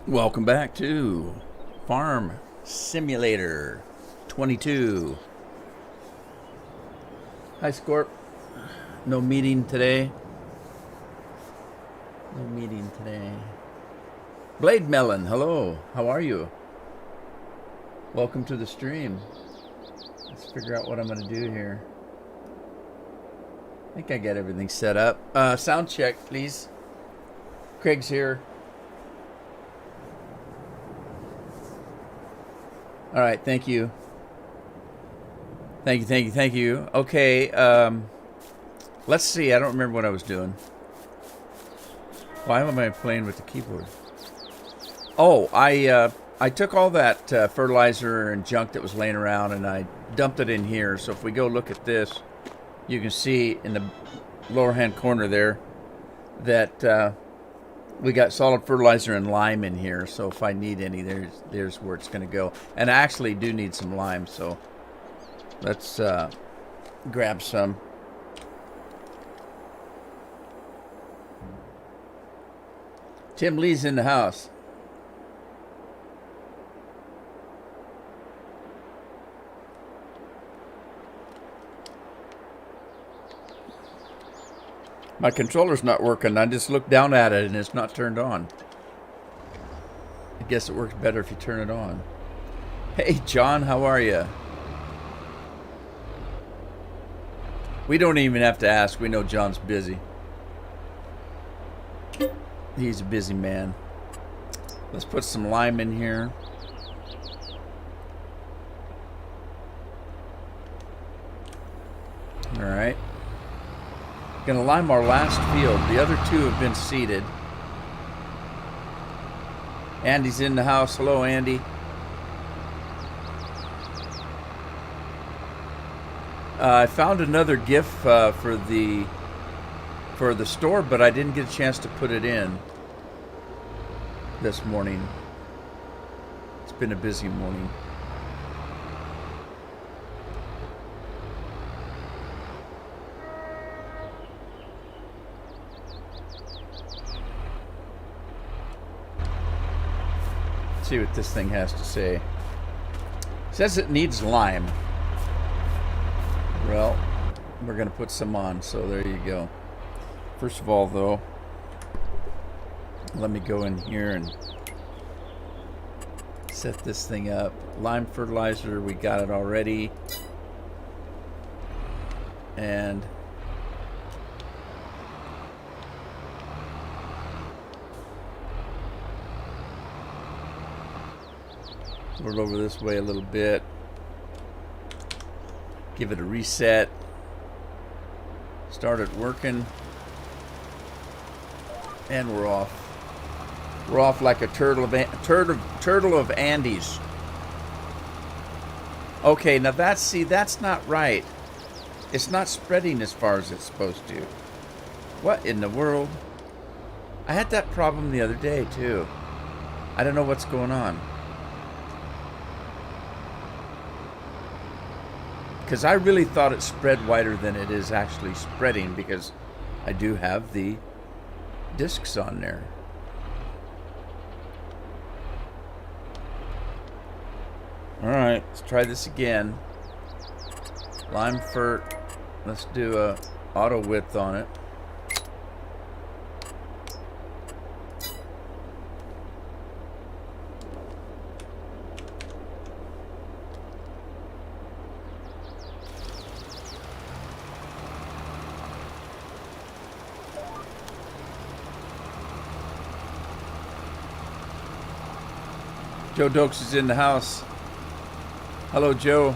Welcome back to Farm Simulator 22. Hi, Scorp. No meeting today. No meeting today. Blade Melon, hello. How are you? Welcome to the stream. Let's figure out what I'm going to do here. I think I got everything set up. Sound check, please. Craig's here. All right, thank you. Thank you. Okay, let's see. I don't remember what I was doing. Why am I playing with the keyboard? Oh, I took all that fertilizer and junk that was laying around and I dumped it in here. So if we go look at this, you can see in the lower hand corner there that we got solid fertilizer and lime in here. So if I need any, there's where it's going to go. And I actually do need some lime, so let's grab some. Tim Lee's in the house. My controller's not working. I just looked down at it and it's not turned on. I guess it works better if you turn it on. Hey, John, how are you? We don't even have to ask. We know John's busy. He's a busy man. Let's put some lime in here. All right. Gonna lime our last field. The other two have been seeded. Andy's in the house. Hello, Andy. I found another GIF for the store, but I didn't get a chance to put it in this morning. It's been a busy morning. Let's see what this thing has to say. It says it needs lime. Well, we're going to put some on, so there you go. First of all, though, let me go in here and set this thing up. Lime fertilizer, we got it already. And we're over this way a little bit. Give it a reset. Start it working. And we're off. We're off like a turtle of Andes. Okay, now that's not right. It's not spreading as far as it's supposed to. What in the world? I had that problem the other day too. I don't know what's going on. Because I really thought it spread wider than it is actually spreading, because I do have the discs on there. Alright, let's try this again. Lime fert. Let's do a auto width on it. Joe Dokes is in the house. Hello, Joe.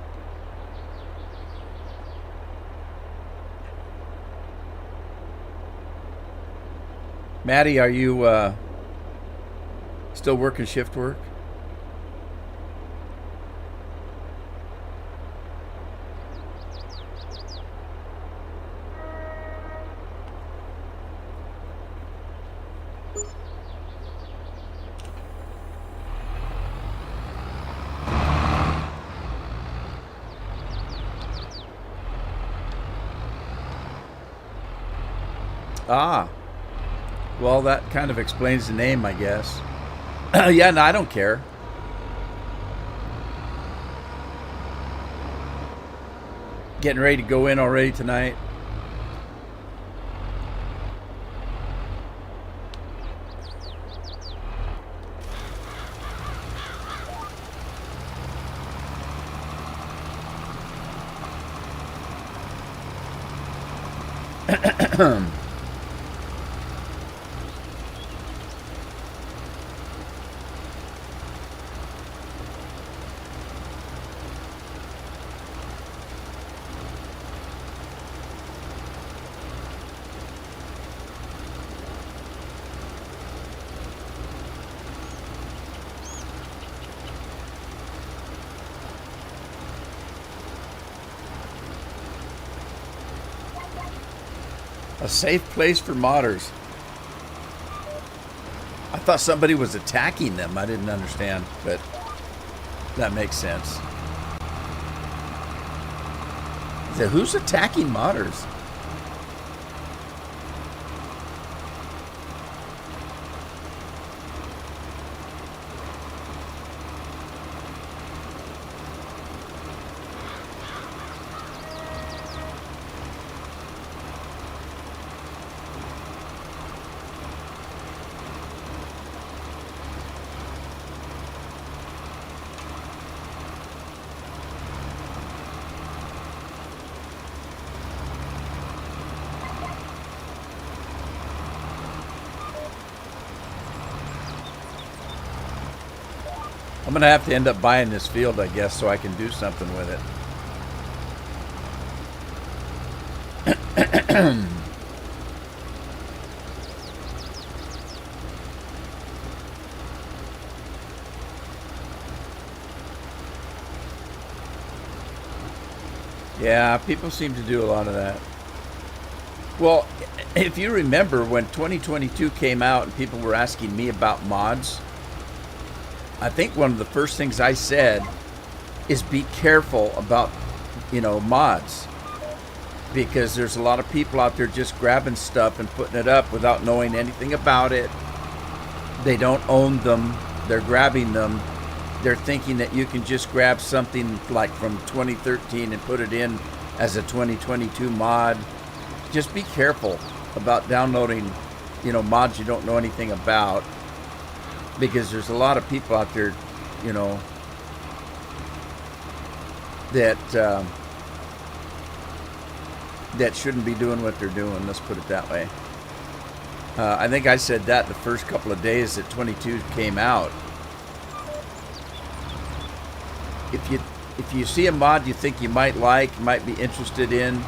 Maddie, are you still working shift work? Ah, well, that kind of explains the name, I guess. Yeah, no, I don't care. Getting ready to go in already tonight. A safe place for modders. I thought somebody was attacking them. I didn't understand, but that makes sense. So who's attacking modders? I'm going to have to end up buying this field, I guess, so I can do something with it. Yeah, people seem to do a lot of that. Well, if you remember when 2022 came out and people were asking me about mods, I think one of the first things I said is be careful about, mods. Because there's a lot of people out there just grabbing stuff and putting it up without knowing anything about it. They don't own them. They're grabbing them. They're thinking that you can just grab something like from 2013 and put it in as a 2022 mod. Just be careful about downloading, mods you don't know anything about. Because there's a lot of people out there, that shouldn't be doing what they're doing. Let's put it that way. I think I said that the first couple of days that 22 came out. If you see a mod you think you might like, might be interested in,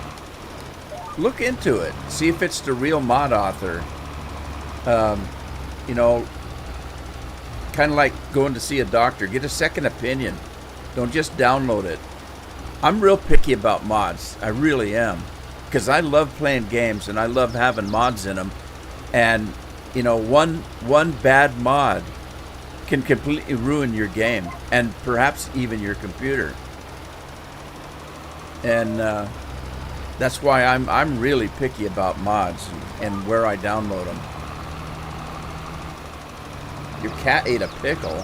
look into it. See if it's the real mod author. Kind of like going to see a doctor. Get a second opinion. Don't just download it. I'm real picky about mods. I really am. Because I love playing games and I love having mods in them. And, one bad mod can completely ruin your game. And perhaps even your computer. And that's why I'm really picky about mods and where I download them. Your cat ate a pickle.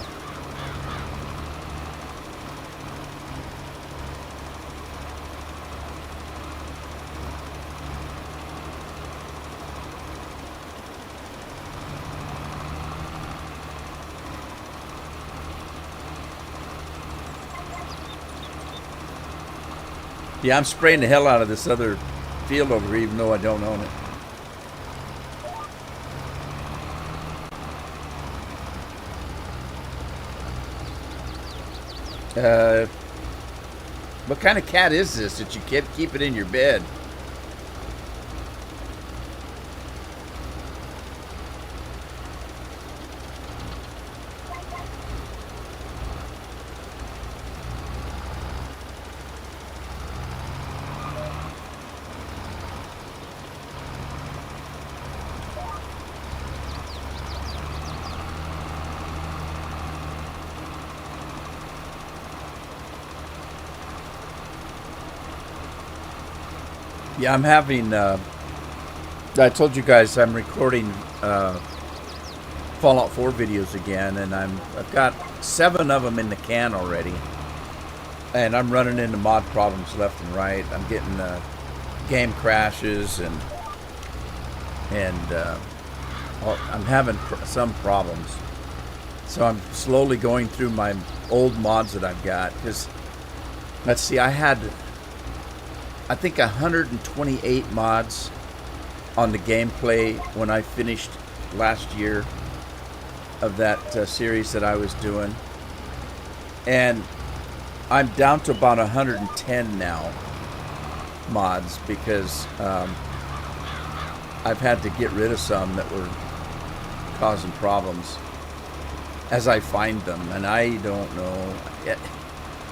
Yeah, I'm spraying the hell out of this other field over here, even though I don't own it. What kind of cat is this that you can't keep it in your bed? Yeah, I'm having. I told you guys I'm recording Fallout 4 videos again, and I've got 7 of them in the can already, and I'm running into mod problems left and right. I'm getting game crashes and I'm having some problems. So I'm slowly going through my old mods that I've got. Because, let's see, I think 128 mods on the gameplay when I finished last year of that series that I was doing. And I'm down to about 110 now mods because I've had to get rid of some that were causing problems as I find them, and I don't know.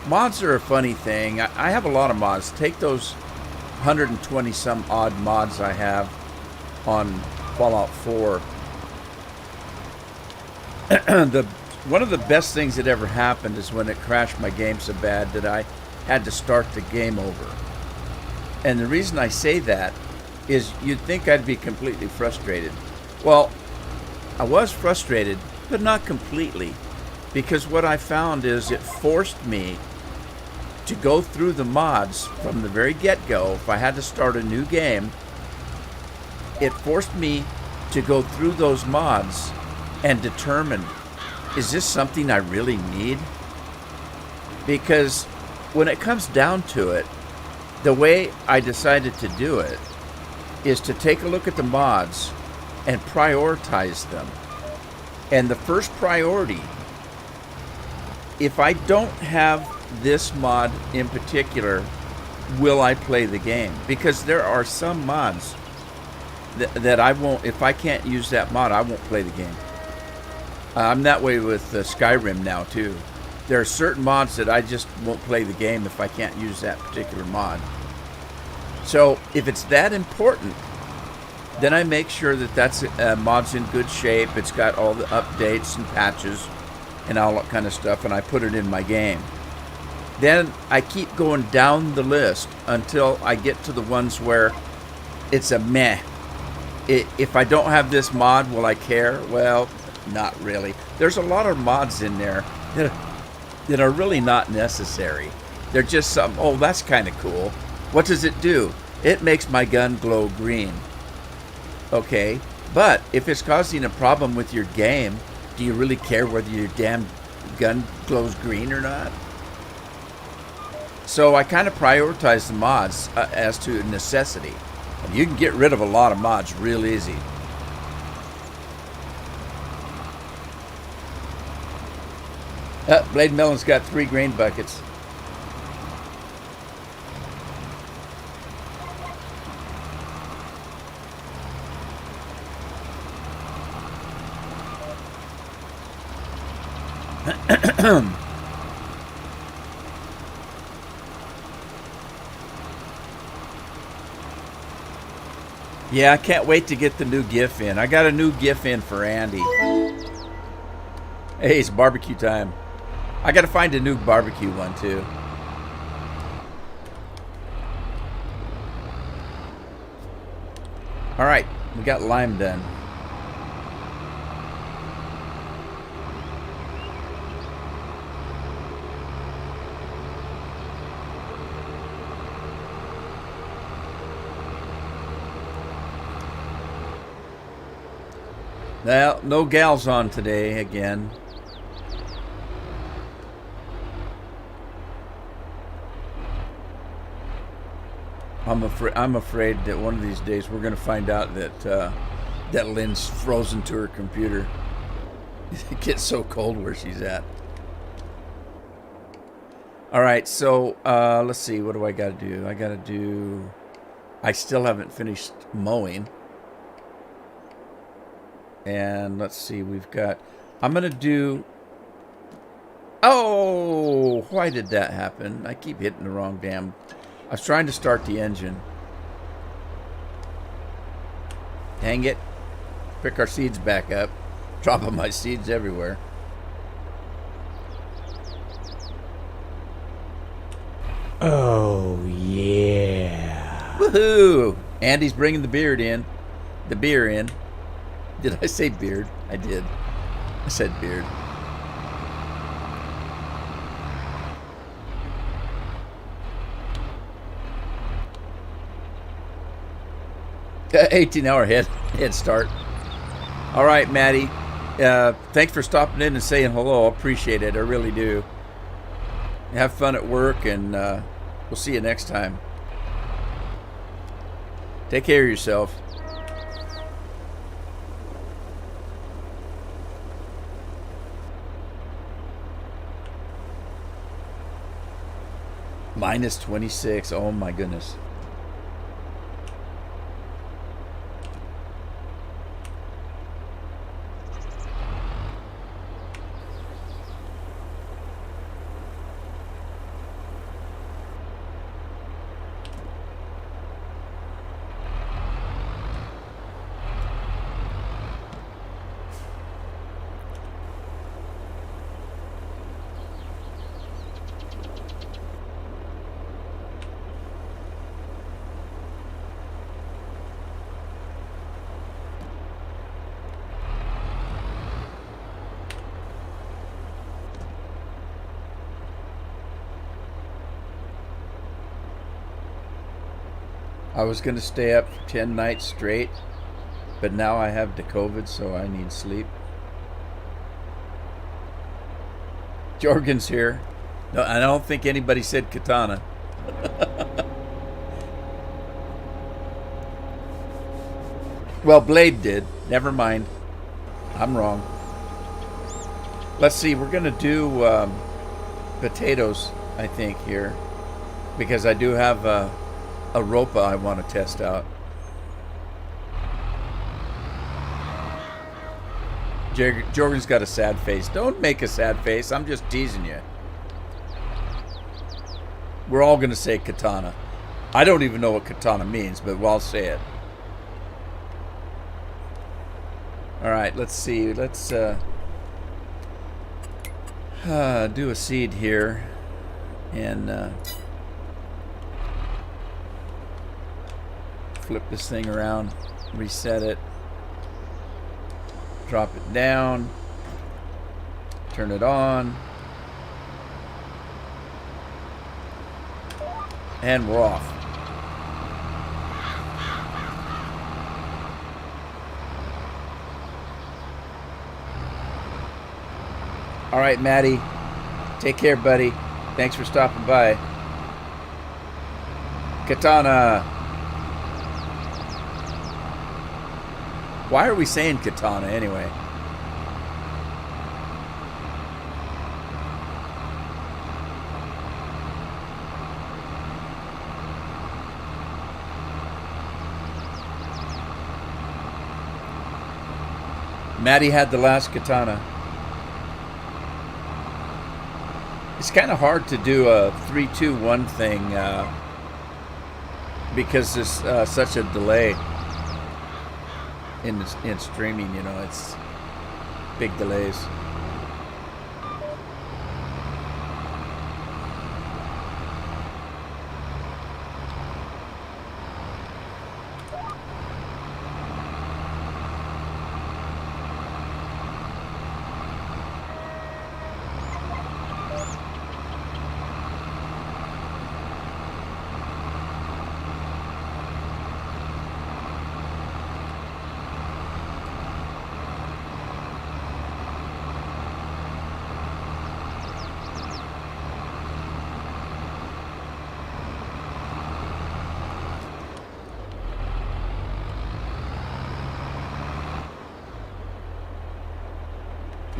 Mods are a funny thing. I have a lot of mods. Take those 120 some odd mods I have on Fallout 4. One of the best things that ever happened is when it crashed my game so bad that I had to start the game over. And the reason I say that is you'd think I'd be completely frustrated. Well, I was frustrated, but not completely, because what I found is it forced me to go through the mods from the very get-go. If I had to start a new game, it forced me to go through those mods and determine, is this something I really need? Because when it comes down to it, the way I decided to do it is to take a look at the mods and prioritize them. And the first priority, if I don't have this mod in particular, will I play the game? Because there are some mods that I won't, if I can't use that mod, I won't play the game. I'm that way with Skyrim now too. There are certain mods that I just won't play the game if I can't use that particular mod. So if it's that important, then I make sure that that's mod's in good shape. It's got all the updates and patches and all that kind of stuff, and I put it in my game. Then I keep going down the list until I get to the ones where it's a meh. If I don't have this mod, will I care? Well, not really. There's a lot of mods in there that are really not necessary. They're just some, oh, that's kind of cool. What does it do? It makes my gun glow green. Okay, but if it's causing a problem with your game, do you really care whether your damn gun glows green or not? So I kind of prioritize the mods as to necessity. And you can get rid of a lot of mods real easy. Blade Melon's got 3 grain buckets. Yeah, I can't wait to get the new GIF in. I got a new GIF in for Andy. Hey, it's barbecue time. I got to find a new barbecue one too. All right, we got lime done. Well, no gals on today again. I'm afraid that one of these days we're going to find out that that Lynn's frozen to her computer. It gets so cold where she's at. All right, so let's see. What do I got to do? I still haven't finished mowing. And let's see, we've got, I'm going to do, oh, why did that happen? I keep hitting the wrong damn, I was trying to start the engine. Dang it. Pick our seeds back up. Dropping my seeds everywhere. Oh, yeah. Woo! Woohoo! Andy's bringing the beard in. The beer in. Did I say beard? I did. I said beard. Uh, 18-hour head start. All right, Maddie. Thanks for stopping in and saying hello. I appreciate it. I really do. Have fun at work, and we'll see you next time. Take care of yourself. Minus 26. Oh my goodness. I was going to stay up for 10 nights straight, but now I have the COVID, so I need sleep. Jorgen's here. No, I don't think anybody said katana. Well, Blade did. Never mind. I'm wrong. Let's see. We're going to do potatoes, I think, here. Because I do have a ropa I want to test out. Jorgen's got a sad face. Don't make a sad face. I'm just teasing you. We're all going to say katana. I don't even know what katana means, but I'll say it. All right, let's see. Let's do a seed here. And flip this thing around, reset it, drop it down, turn it on, and we're off. All right, Maddie, take care, buddy. Thanks for stopping by. Katana. Why are we saying katana anyway? Maddie had the last katana. It's kind of hard to do a 3-2-1 thing because there's such a delay. In streaming, you know, it's big delays.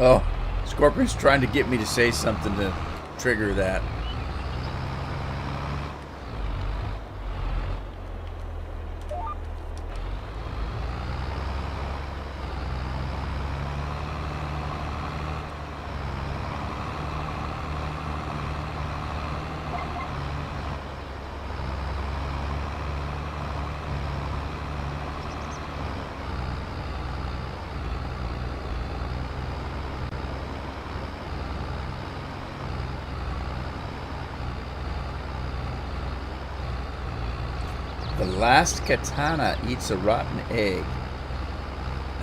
Oh, Scorpion's trying to get me to say something to trigger that. The last katana eats a rotten egg.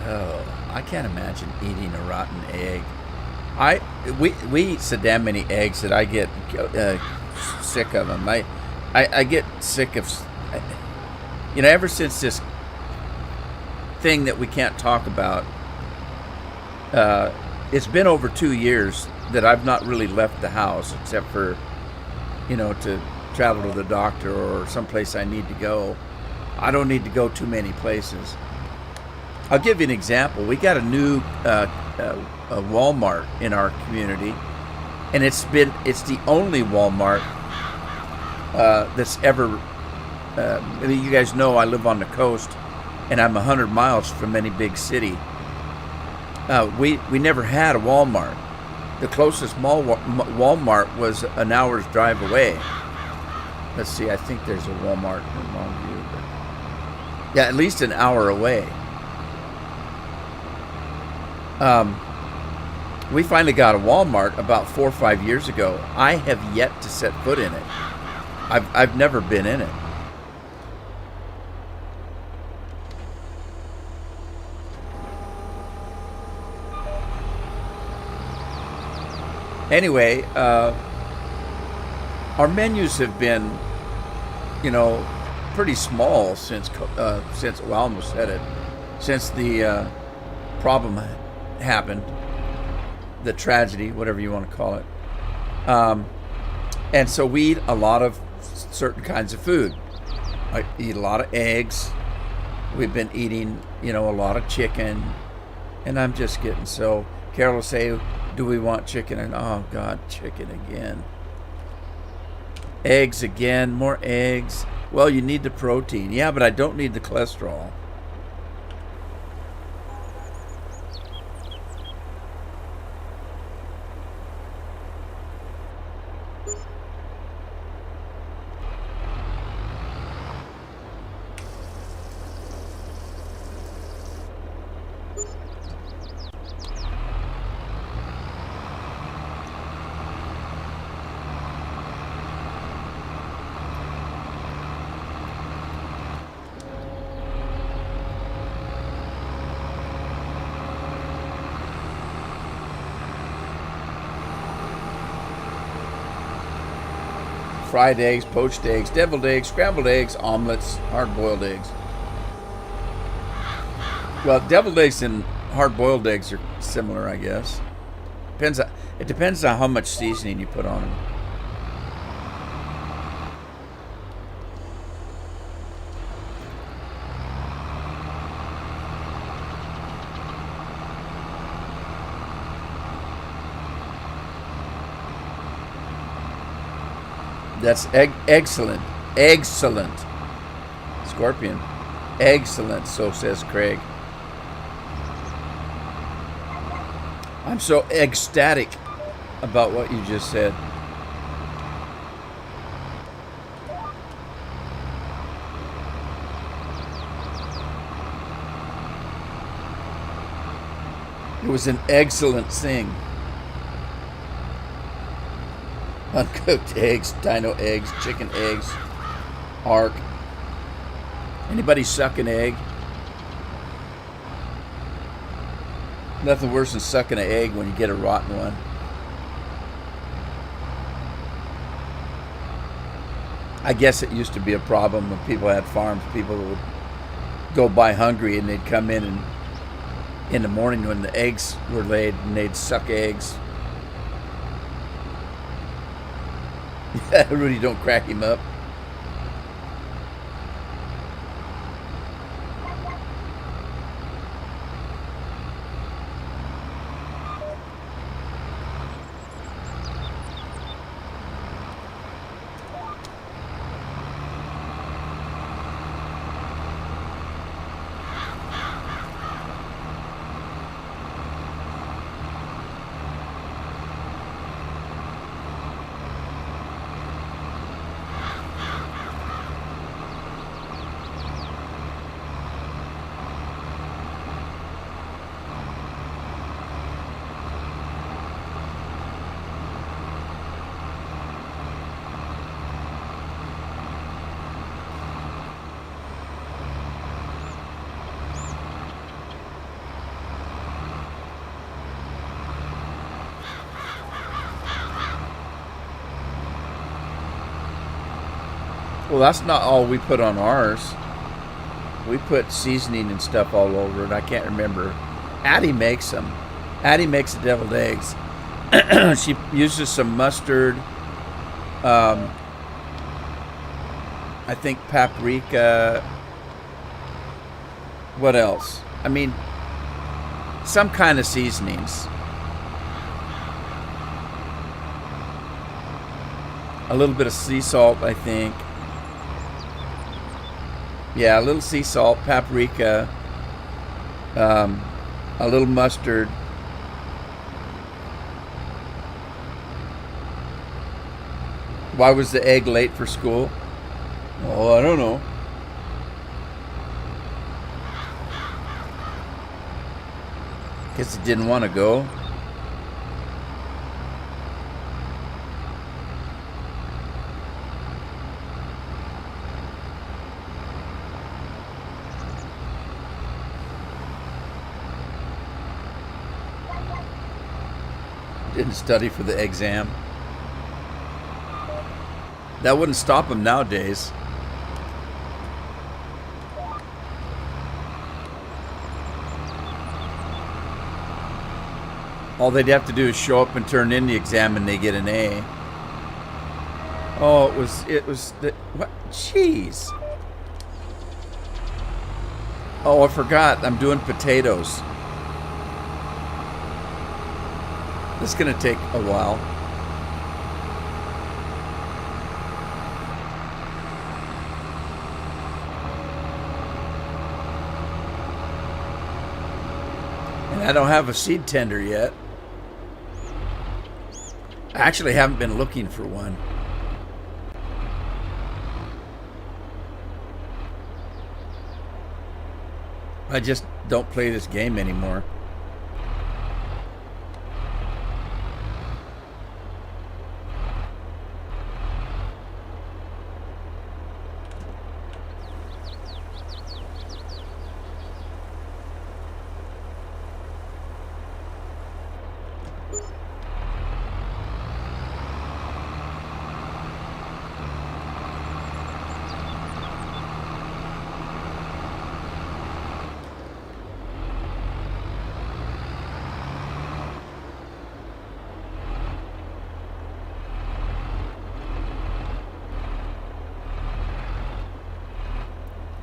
Oh, I can't imagine eating a rotten egg. We eat so damn many eggs that I get sick of them. I get sick of, ever since this thing that we can't talk about. It's been over 2 years that I've not really left the house except for, to travel to the doctor or someplace I need to go. I don't need to go too many places. I'll give you an example. We got a new a Walmart in our community, and it's the only Walmart that's ever. You guys know I live on the coast, and I'm 100 miles from any big city. We never had a Walmart. The closest Walmart was an hour's drive away. Let's see, I think there's a Walmart in Longview. But yeah, at least an hour away. We finally got a Walmart about 4 or 5 years ago. I have yet to set foot in it. I've never been in it. Anyway, our menus have been, pretty small since well, I almost said it, since the problem happened, the tragedy, whatever you want to call it. And so we eat a lot of certain kinds of food. I eat a lot of eggs. We've been eating, a lot of chicken, and I'm just getting so. Carol will say, do we want chicken? And oh God, chicken again. Eggs again, more eggs. Well, you need the protein. Yeah, but I don't need the cholesterol. Fried eggs, poached eggs, deviled eggs, scrambled eggs, omelets, hard-boiled eggs. Well, deviled eggs and hard-boiled eggs are similar, I guess. It depends on how much seasoning you put on them. That's excellent. Excellent. Scorpion. Excellent, so says Craig. I'm so ecstatic about what you just said. It was an excellent thing. Uncooked eggs, dino eggs, chicken eggs, arc. Anybody suck an egg? Nothing worse than sucking an egg when you get a rotten one. I guess it used to be a problem when people had farms. People would go by hungry and they'd come in the morning when the eggs were laid and they'd suck eggs. Rudy, don't crack him up. Well, that's not all we put on ours. We put seasoning and stuff all over it. I can't remember. Addie makes them. Addie makes the deviled eggs. She uses some mustard. I think paprika. What else? I mean, some kind of seasonings. A little bit of sea salt, I think. Yeah, a little sea salt, paprika, a little mustard. Why was the egg late for school? Oh, I don't know. Guess it didn't want to go. Didn't study for the exam. That wouldn't stop him nowadays. All they'd have to do is show up and turn in the exam and they get an A. Oh, it was the, what? Jeez. Oh, I forgot. I'm doing potatoes. This is going to take a while. And I don't have a seed tender yet. I actually haven't been looking for one. I just don't play this game anymore.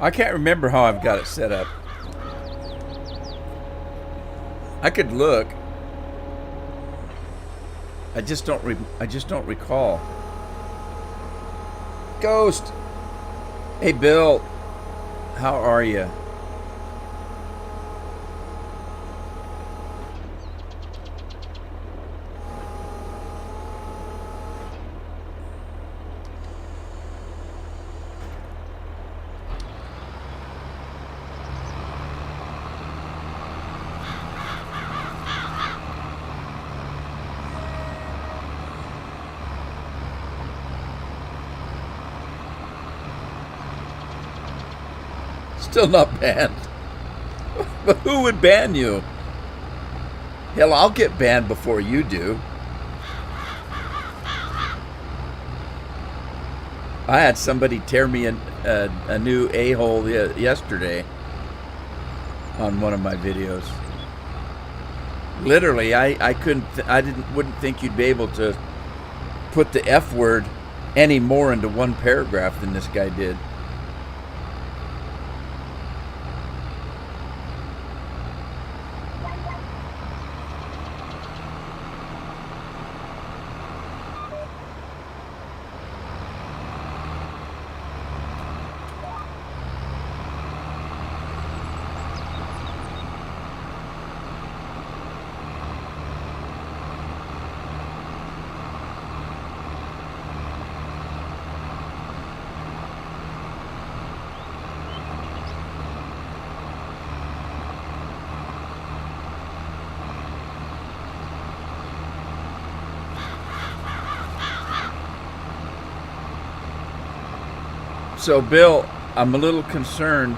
I can't remember how I've got it set up. I could look. I just don't recall. Ghost. Hey Bill. How are you? Still not banned. But who would ban you? Hell, I'll get banned before you do. I had somebody tear me a new a-hole yesterday on one of my videos. Literally, I wouldn't think you'd be able to put the F word any more into one paragraph than this guy did. So, Bill, I'm a little concerned.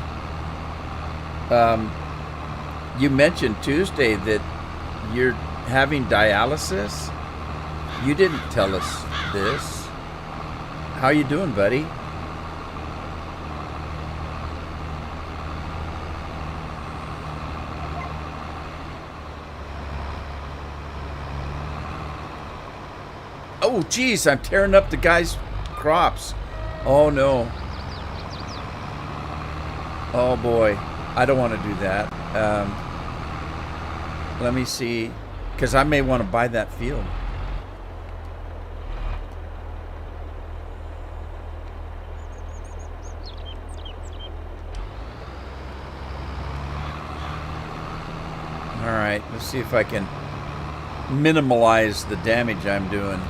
You mentioned Tuesday that you're having dialysis. You didn't tell us this. How you doing, buddy? geez, I'm tearing up the guy's crops. Oh, no. Oh, boy. I don't want to do that. Let me see. Because I may want to buy that field. All right, let's see if I can minimize the damage I'm doing.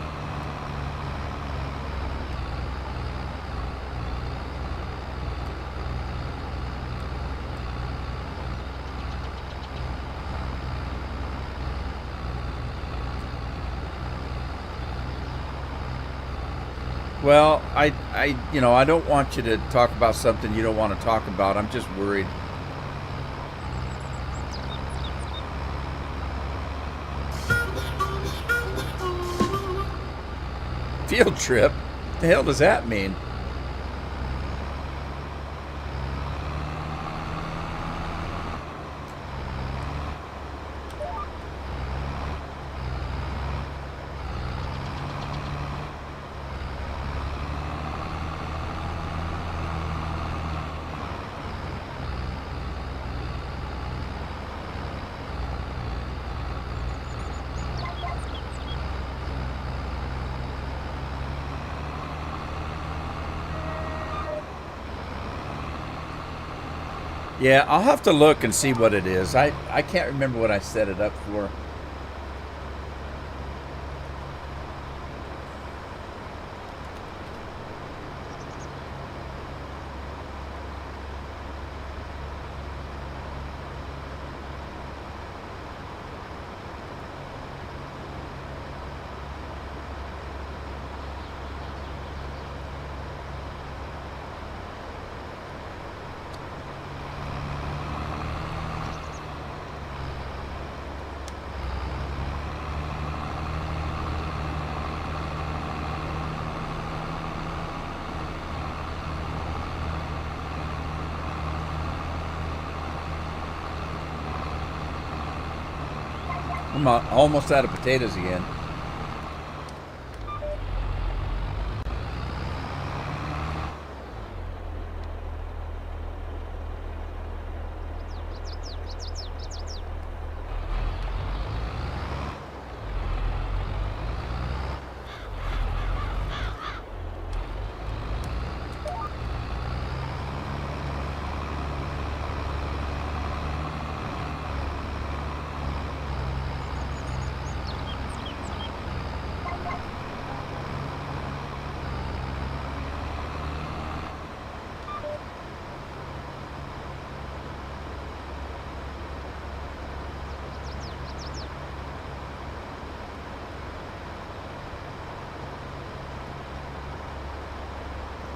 Well, I don't want you to talk about something you don't want to talk about. I'm just worried. Field trip? What the hell does that mean? Yeah, I'll have to look and see what it is. I can't remember what I set it up for. I'm almost out of potatoes again.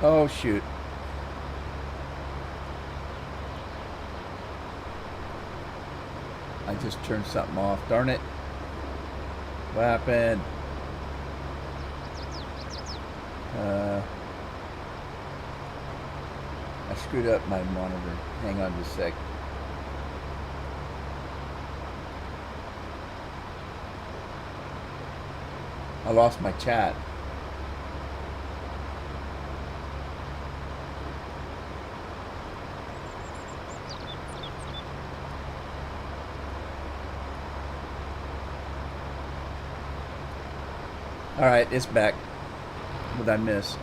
Oh, shoot. I just turned something off. Darn it. What happened? I screwed up my monitor. Hang on just a sec. I lost my chat. All right, it's back. What did I miss?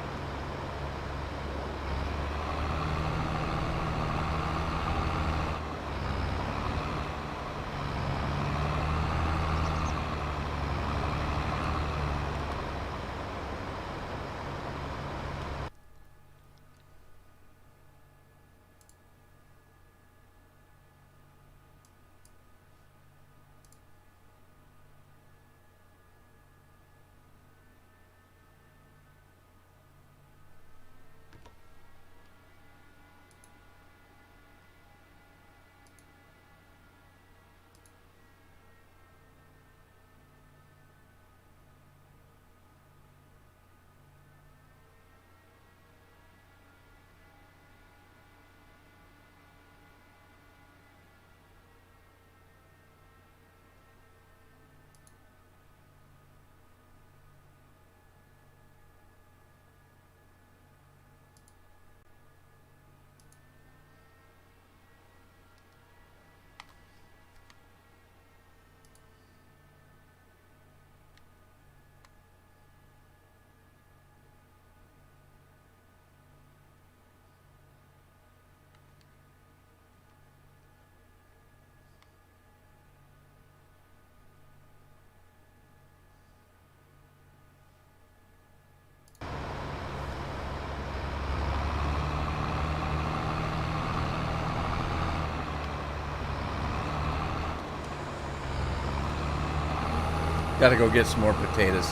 Gotta go get some more potatoes.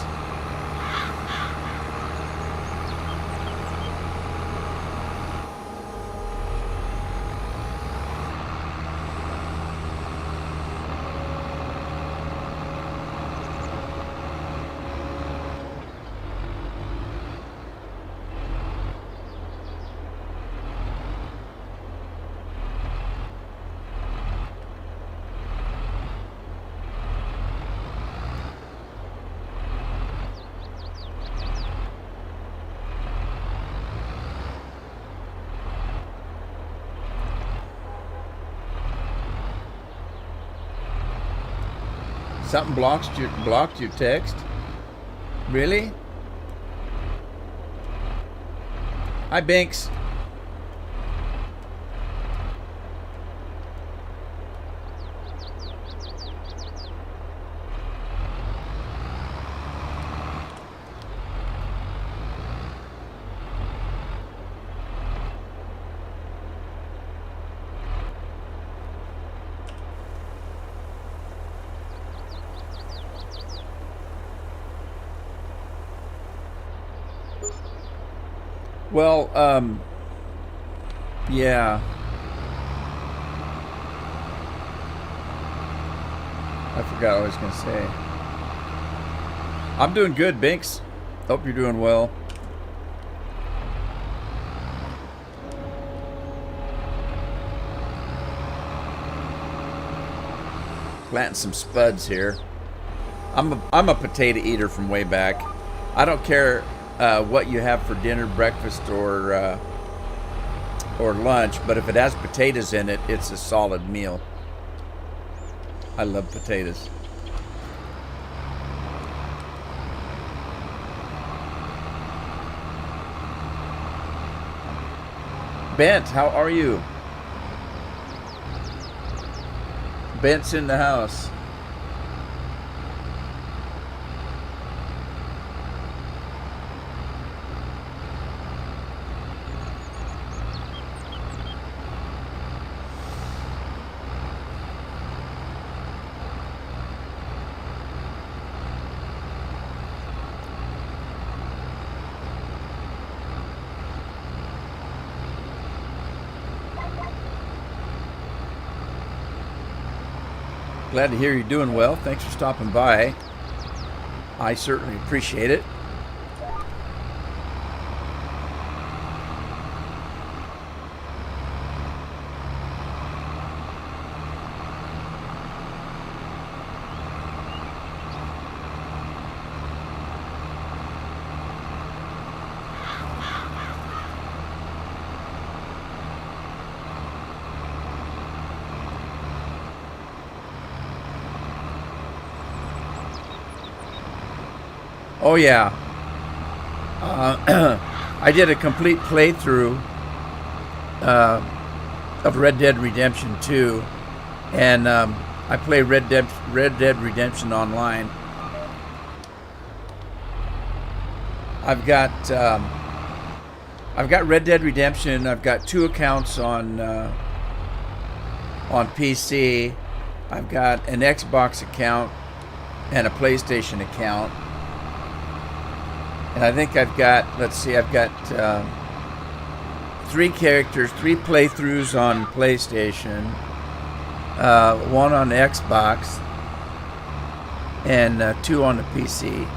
Something blocked your text? Really? Hi, Binks. Well, yeah. I forgot what I was going to say. I'm doing good, Binks. Hope you're doing well. Planting some spuds here. I'm a potato eater from way back. I don't care what you have for dinner, breakfast, or lunch, but if it has potatoes in it, it's a solid meal. I love potatoes. Bent, how are you? Bent's in the house. Glad to hear you're doing well. Thanks for stopping by. I certainly appreciate it. Oh yeah, I did a complete playthrough of Red Dead Redemption 2, and I play Red Dead Redemption Online. I've got Red Dead Redemption. I've got 2 accounts on PC. I've got an Xbox account and a PlayStation account. And I think I've got, I've got 3 characters, 3 playthroughs on PlayStation, 1 on Xbox, and 2 on the PC.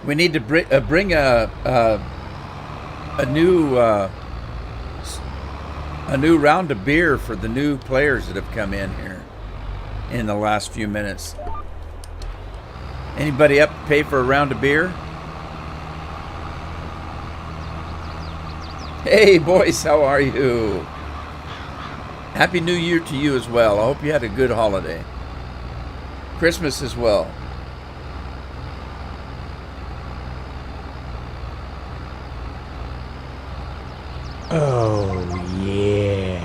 We need to bring a new round of beer for the new players that have come in here in the last few minutes. Anybody up to pay for a round of beer? Hey boys, how are you? Happy New Year to you as well. I hope you had a good holiday. Christmas as well. Oh, yeah.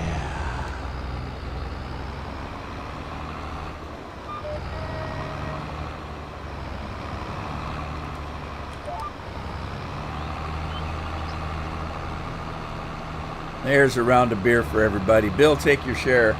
There's a round of beer for everybody. Bill, take your share.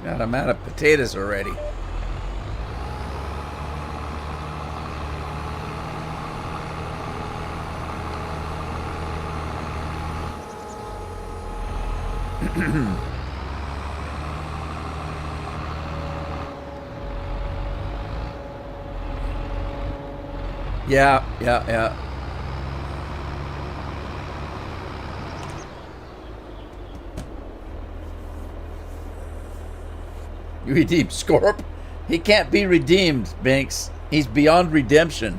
God, I'm out of potatoes already. Yeah. You redeemed Scorp? He can't be redeemed, Banks. He's beyond redemption.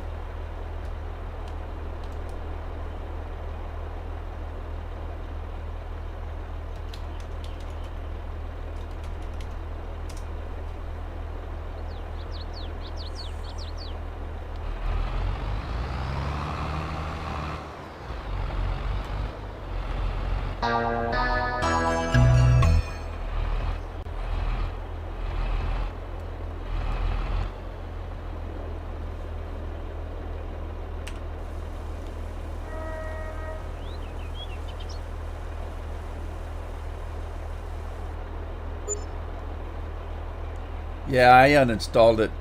Yeah, I uninstalled it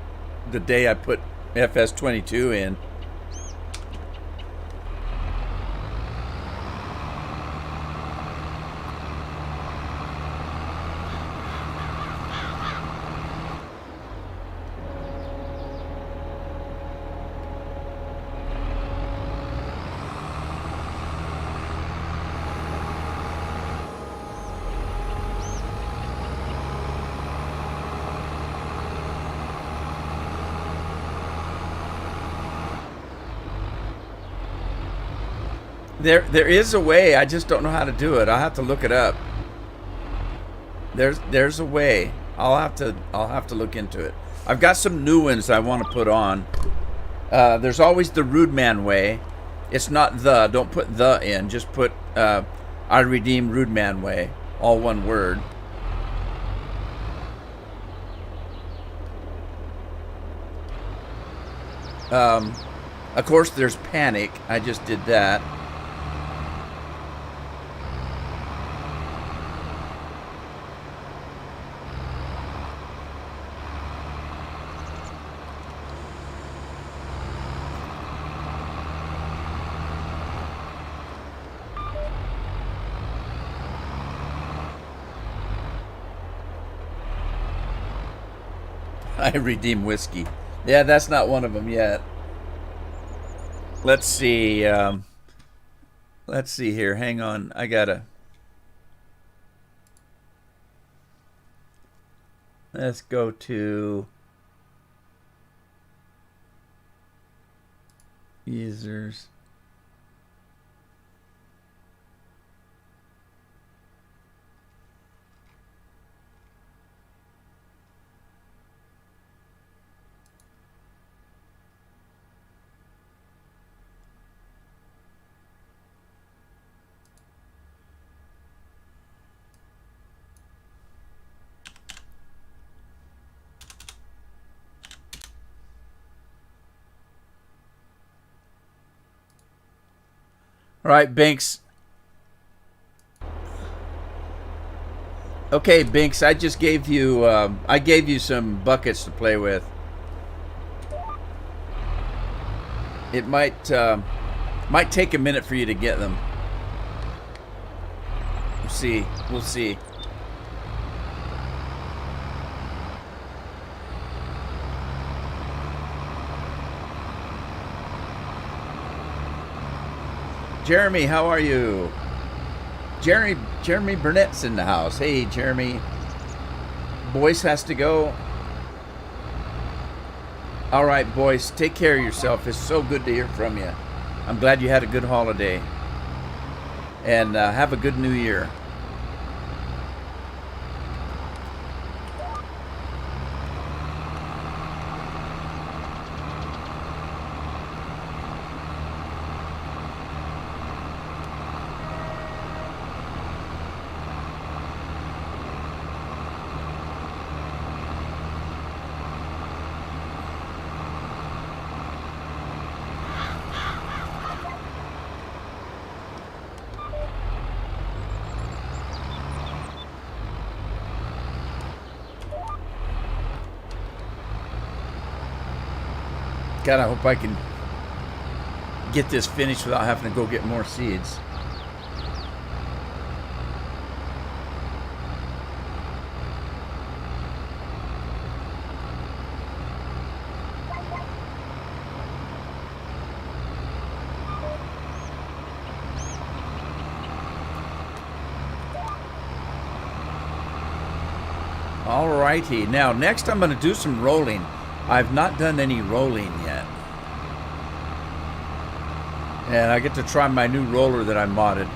the day I put FS22 in. There is a way. I just don't know how to do it. I'll have to look it up. There's a way. I'll have to look into it. I've got some new ones I want to put on. There's always the Rude Man way. It's not the. Don't put the in. Just put I redeem Rude Man way. All one word. Of course, there's Panic. I just did that. I redeem whiskey. Yeah, that's not one of them yet. Let's see. Let's see here. Hang on. I gotta. Let's go to users. All right, Binks. Okay, Binks, I just gave you some buckets to play with. It might take a minute for you to get them. We'll see. We'll see. Jeremy, how are you? Jeremy Burnett's in the house. Hey, Jeremy. Boyce has to go. All right, Boyce, take care of yourself. It's so good to hear from you. I'm glad you had a good holiday. And have a good new year. God, I hope I can get this finished without having to go get more seeds. Alrighty, now next I'm going to do some rolling. I've not done any rolling yet. And I get to try my new roller that I modded.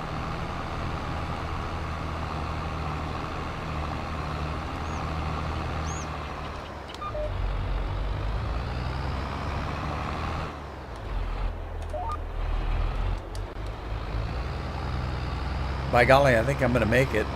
By golly, I think I'm going to make it.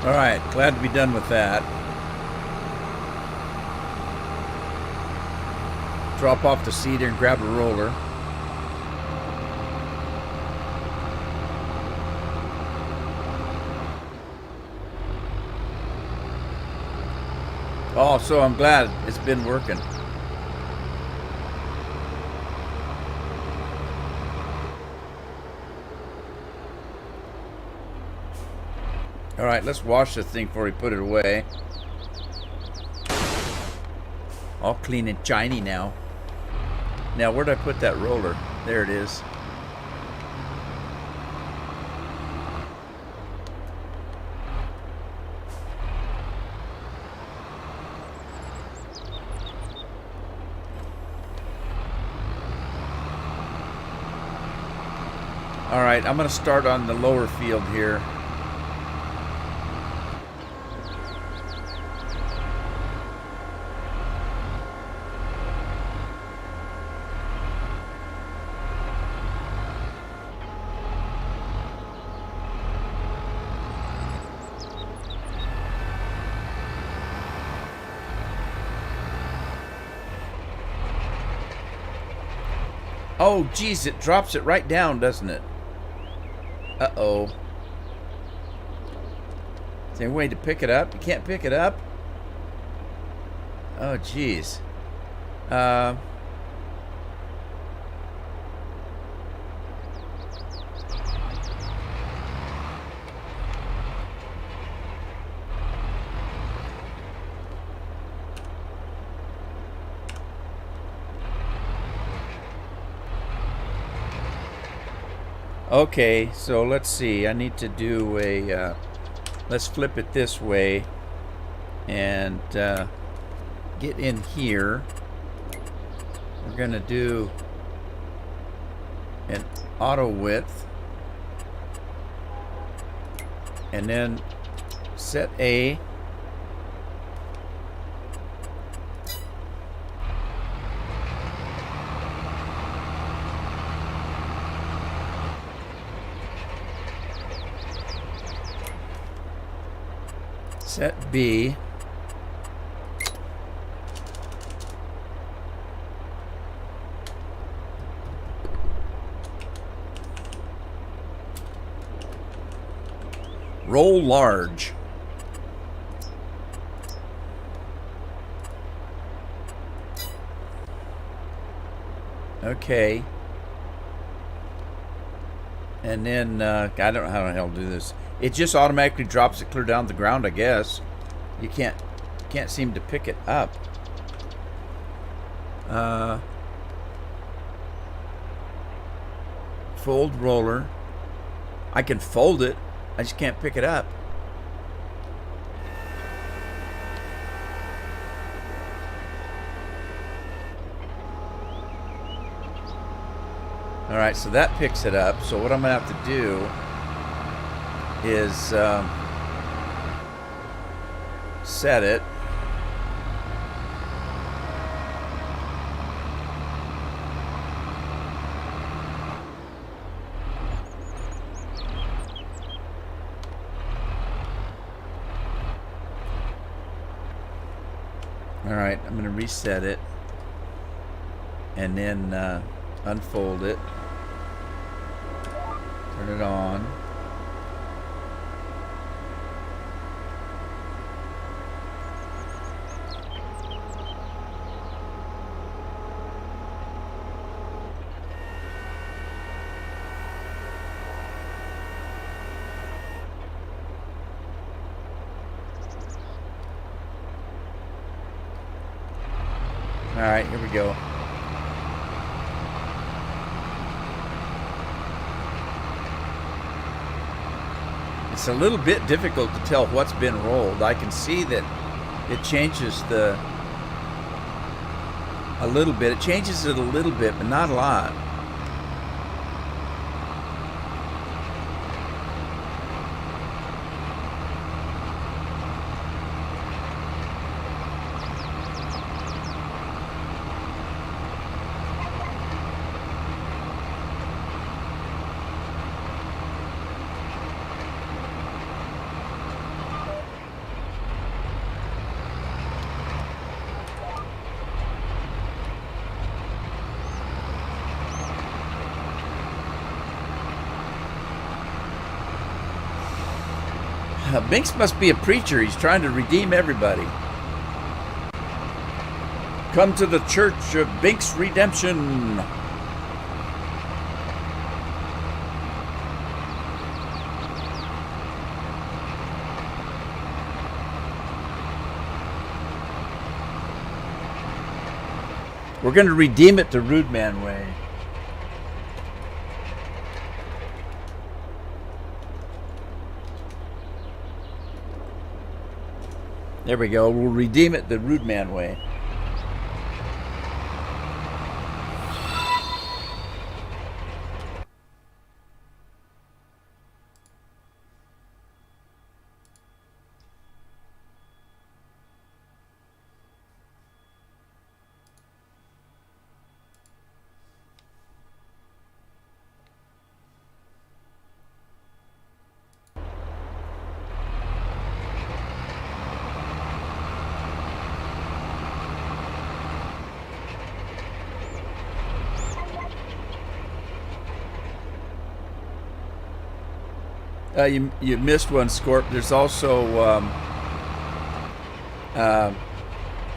Alright, glad to be done with that. Drop off the seeder and grab a roller. Oh, so I'm glad it's been working. Alright, let's wash this thing before we put it away. All clean and shiny now. Now, where'd I put that roller? There it is. Alright, I'm going to start on the lower field here. Oh, geez, it drops it right down, doesn't it? Uh-oh. Is there a way to pick it up? You can't pick it up? Oh, geez. Okay, so let's see. I need to do a, let's flip it this way and get in here. We're going to do an auto width and then set A. Set B. Roll large. Okay. And then, I don't know how the hell to do this. It just automatically drops it clear down the ground, I guess. You can't seem to pick it up. Fold roller. I can fold it. I just can't pick it up. All right, so that picks it up. So what I'm gonna have to do is set it. All right, I'm gonna reset it and then unfold it. Turn it on. All right, here we go. It's a little bit difficult to tell what's been rolled. I can see that it changes a little bit. It changes it a little bit, but not a lot. Binks must be a preacher. He's trying to redeem everybody. Come to the Church of Binks Redemption. We're going to redeem it the Rude Man way. There we go. We'll redeem it the Rude Man way. You missed one, Scorp. There's also,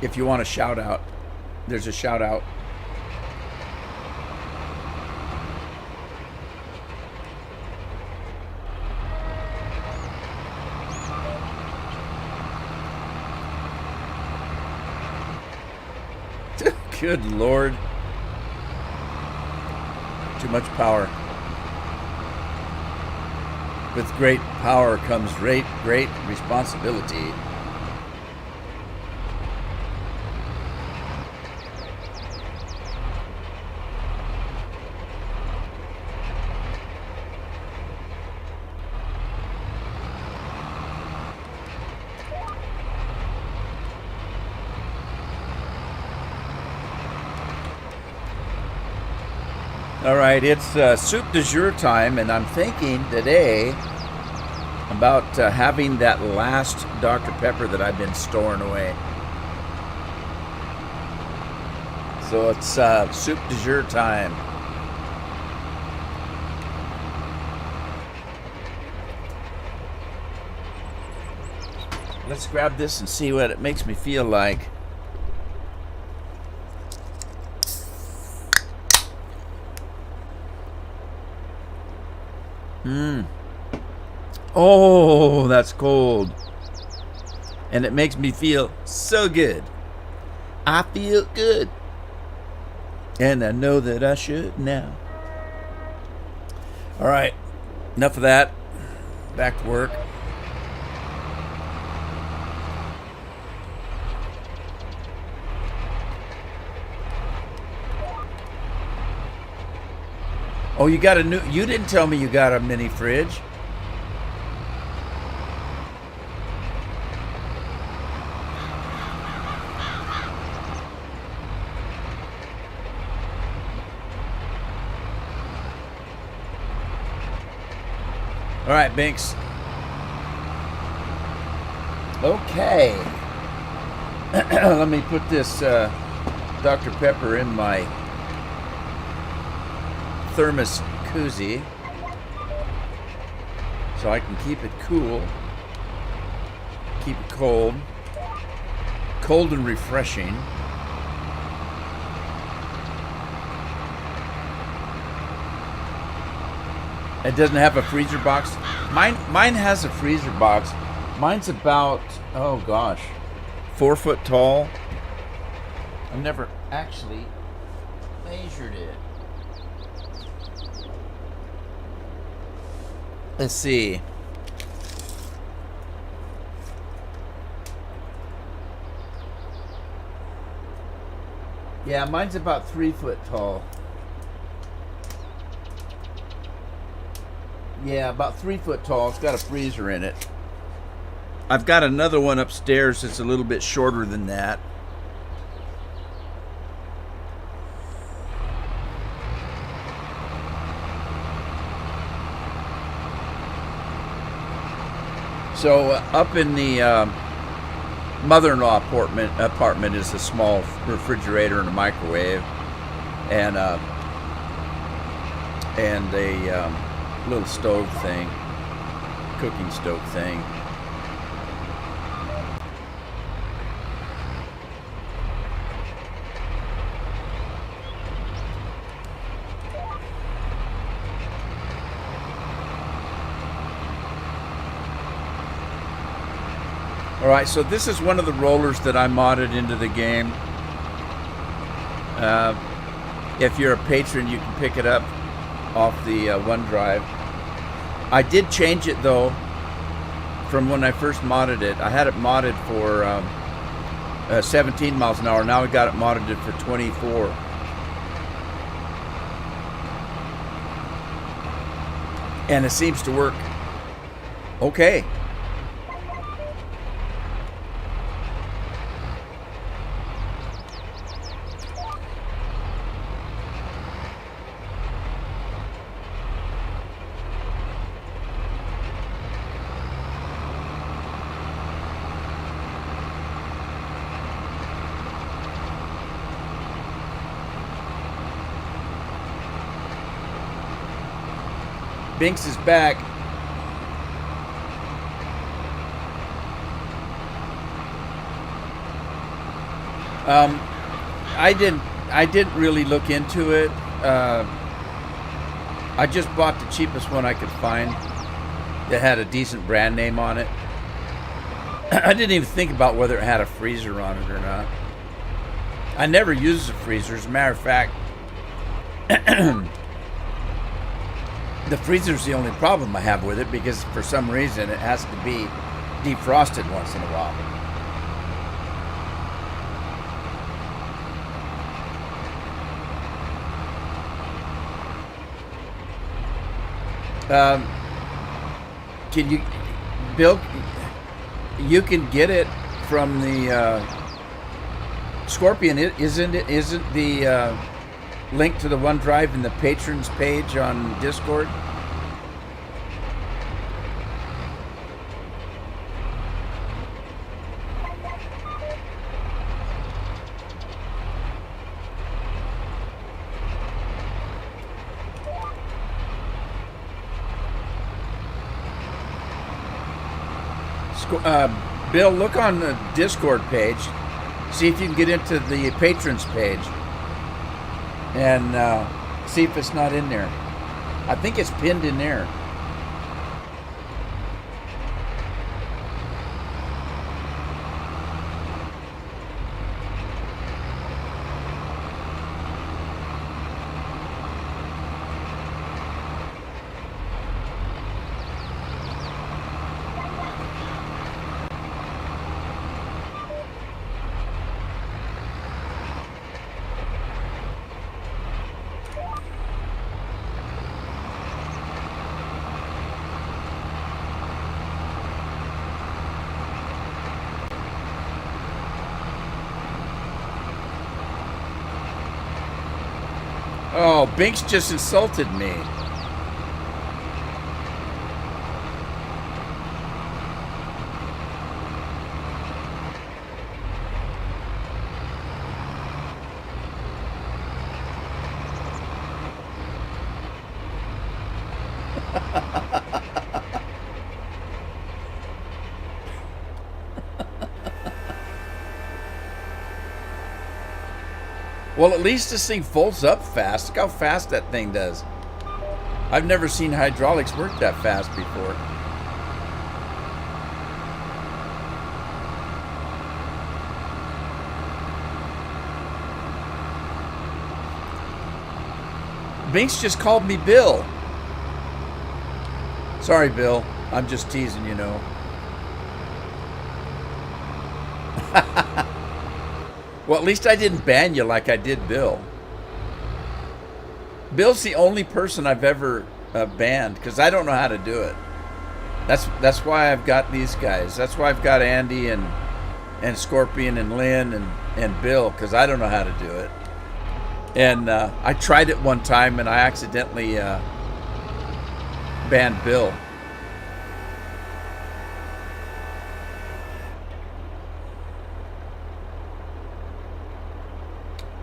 if you want a shout out, there's a shout out. Good Lord. Too much power. With great power comes great responsibility. All right, it's soup du jour time, and I'm thinking today I'm about having that last Dr. Pepper that I've been storing away. So it's soup du jour time. Let's grab this and see what it makes me feel like. Oh, that's cold. And it makes me feel so good. I feel good. And I know that I should now. All right. Enough of that. Back to work. Oh, you got a new... You didn't tell me you got a mini fridge. All right, Binks. Okay. Let me put this Dr. Pepper in my thermos koozie so I can keep it cool, keep it cold and refreshing. It doesn't have a freezer box. Mine has a freezer box. Mine's about, oh gosh, 4 foot tall. I've never actually measured it. Let's see. Yeah, mine's about 3 foot tall. Yeah, about 3 foot tall. It's got a freezer in it. I've got another one upstairs that's a little bit shorter than that. So up in the mother-in-law apartment is a small refrigerator and a microwave, and a little stove thing, cooking stove thing. Alright, so this is one of the rollers that I modded into the game. If you're a patron, you can pick it up off the OneDrive. I did change it, though, from when I first modded it. I had it modded for 17 miles an hour. Now I got it modded for 24. And it seems to work okay. Binks is back. I didn't really look into it. I just bought the cheapest one I could find that had a decent brand name on it. I didn't even think about whether it had a freezer on it or not. I never use a freezer. As a matter of fact, the freezer's the only problem I have with it, because for some reason it has to be defrosted once in a while. Can you, Bill? You can get it from the Scorpion. Isn't the link to the OneDrive in the patrons page on Discord? Bill, look on the Discord page. See if you can get into the patrons page. And see if it's not in there. I think it's pinned in there. Oh, Binks just insulted me. Well, at least this thing folds up fast. Look how fast that thing does. I've never seen hydraulics work that fast before. Binks just called me Bill. Sorry, Bill. I'm just teasing, you know. Well, at least I didn't ban you like I did Bill. Bill's the only person I've ever banned because I don't know how to do it. That's why I've got these guys. That's why I've got Andy and Scorpion and Lynn and Bill, because I don't know how to do it. And I tried it one time and I accidentally banned Bill.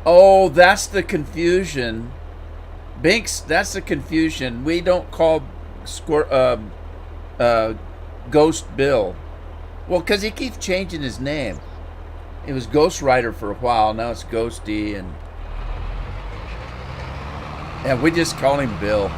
Oh, that's the confusion. Binks, that's the confusion. We don't call Ghost Bill. Well, because he keeps changing his name. It was Ghost Rider for a while. Now it's Ghosty. And we just call him Bill.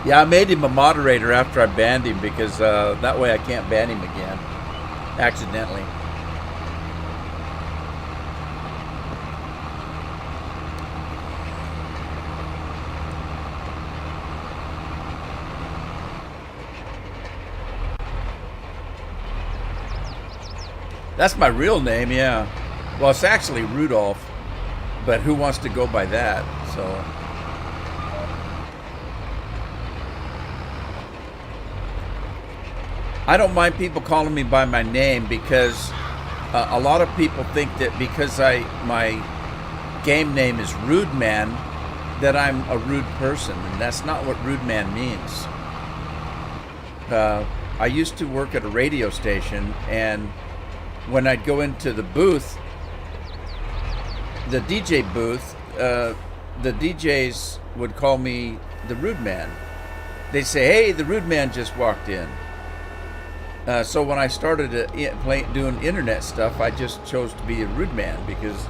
Yeah, I made him a moderator after I banned him because that way I can't ban him again, accidentally. That's my real name, yeah. Well, it's actually Rudolph, but who wants to go by that, so... I don't mind people calling me by my name because a lot of people think that because my game name is Rude Man, that I'm a rude person, and that's not what Rude Man means. I used to work at a radio station, and when I'd go into the booth, the DJ booth, the DJs would call me the Rude Man. They'd say, "Hey, the Rude Man just walked in." So when I started doing internet stuff, I just chose to be a Rude Man because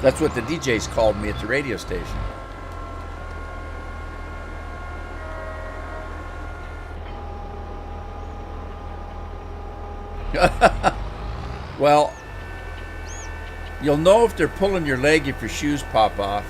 that's what the DJs called me at the radio station. Well, you'll know if they're pulling your leg if your shoes pop off.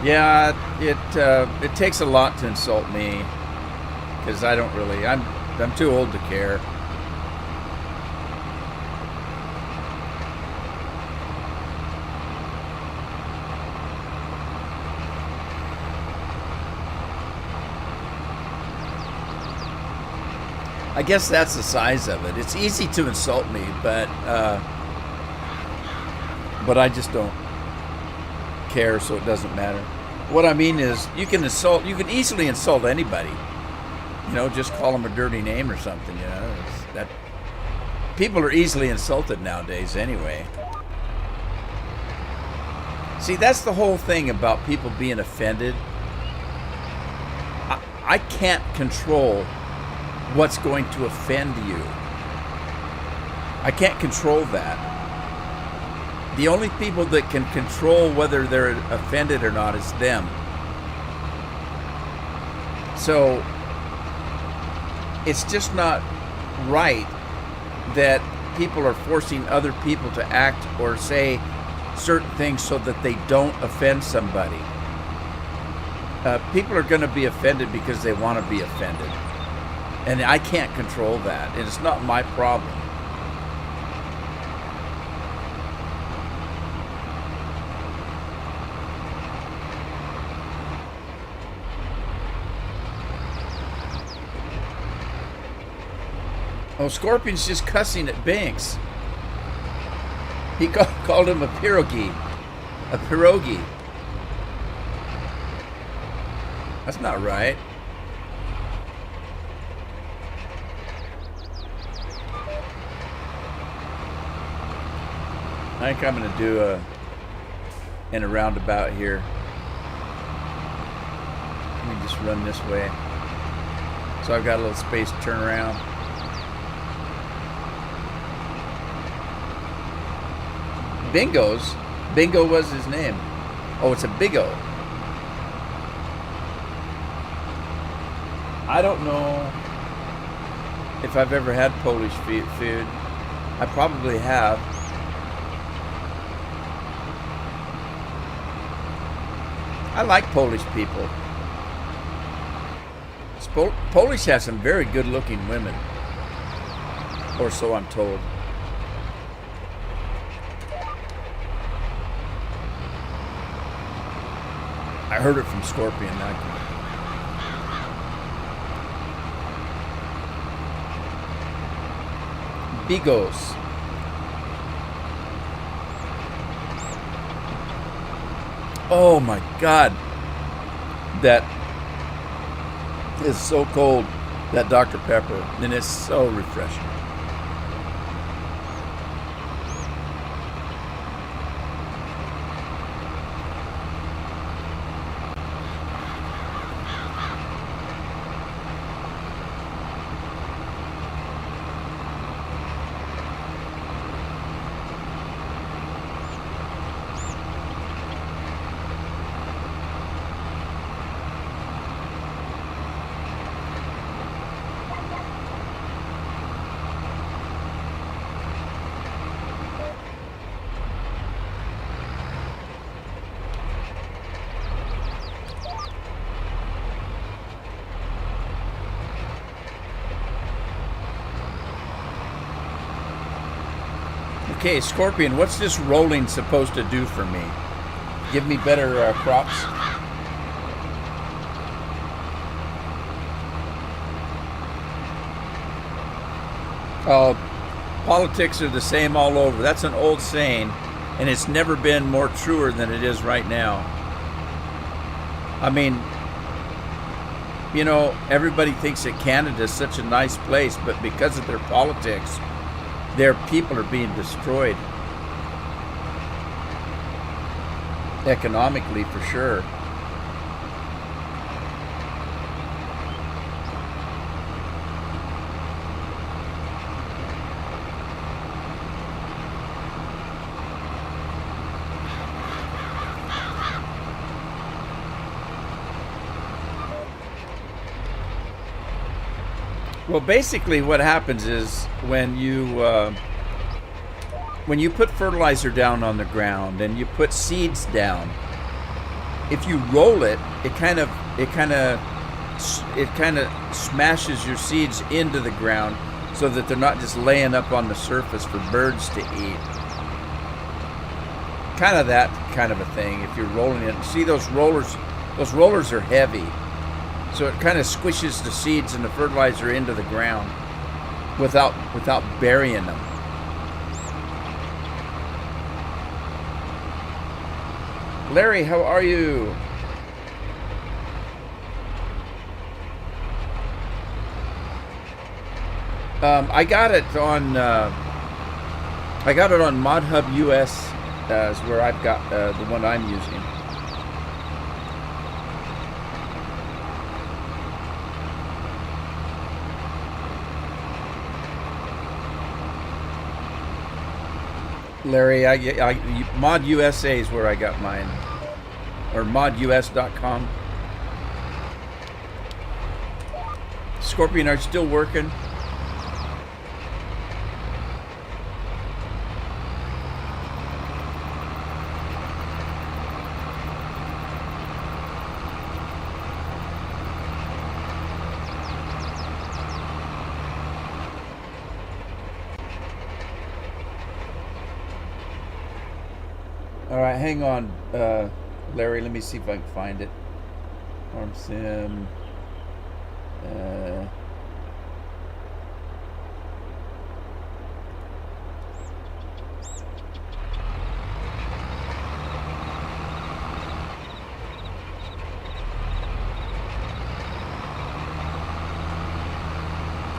Yeah, it takes a lot to insult me because I don't really. I'm too old to care. I guess that's the size of it. It's easy to insult me, but I just don't care, so it doesn't matter. What I mean is, you can easily insult anybody. You know, just call them a dirty name or something. You know, that people are easily insulted nowadays anyway. See, that's the whole thing about people being offended. I can't control what's going to offend you. I can't control that. The only people that can control whether they're offended or not is them. So it's just not right that people are forcing other people to act or say certain things so that they don't offend somebody. People are going to be offended because they want to be offended. And I can't control that. And it's not my problem. Oh, Scorpion's just cussing at Banks. He called him a pierogi. A pierogi. That's not right. I think I'm going to do in a roundabout here. Let me just run this way. So I've got a little space to turn around. Bingo was his name. Oh, it's a Big-O. I don't know if I've ever had Polish food. I probably have. I like Polish people. Polish has some very good-looking women, or so I'm told. I heard it from Scorpion. Bigos. Oh my God. That is so cold, that Dr. Pepper, and it's so refreshing. Okay, Scorpion, what's this rolling supposed to do for me? Give me better crops? Politics are the same all over. That's an old saying, and it's never been more truer than it is right now. I mean, you know, everybody thinks that Canada is such a nice place, but because of their politics, their people are being destroyed. Economically, for sure. Well, basically what happens is when you put fertilizer down on the ground and you put seeds down, if you roll it, it kind of smashes your seeds into the ground so that they're not just laying up on the surface for birds to eat. Kind of that kind of a thing. If you're rolling it, see those rollers are heavy. So it kind of squishes the seeds and the fertilizer into the ground. without burying them. Larry, how are you? I got it on ModHub US is where I've got the one I'm using. Larry, Mod USA is where I got mine, or modus.com. Scorpion, are you still working? Alright, hang on, Larry, let me see if I can find it. Farm Sim.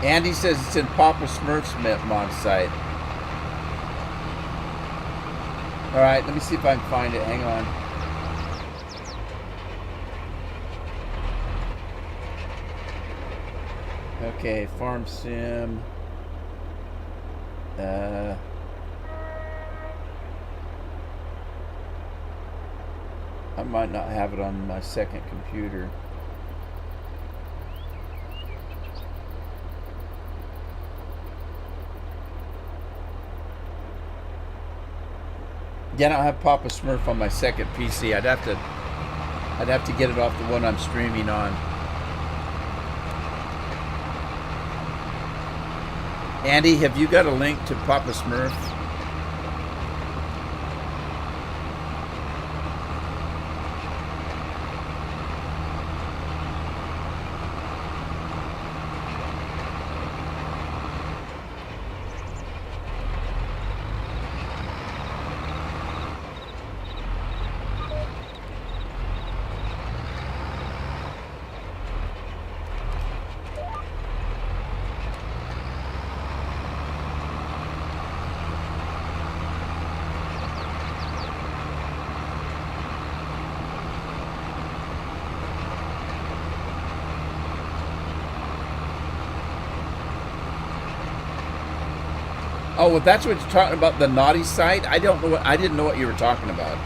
Andy says it's in Papa Smurf's mod site. Alright, let me see if I can find it. Hang on. Okay, Farm Sim. I might not have it on my second computer. Yeah, I don't have Papa Smurf on my second PC. I'd have to get it off the one I'm streaming on. Andy, have you got a link to Papa Smurf? Oh, well, that's what you're talking about, the naughty site? I didn't know what you were talking about.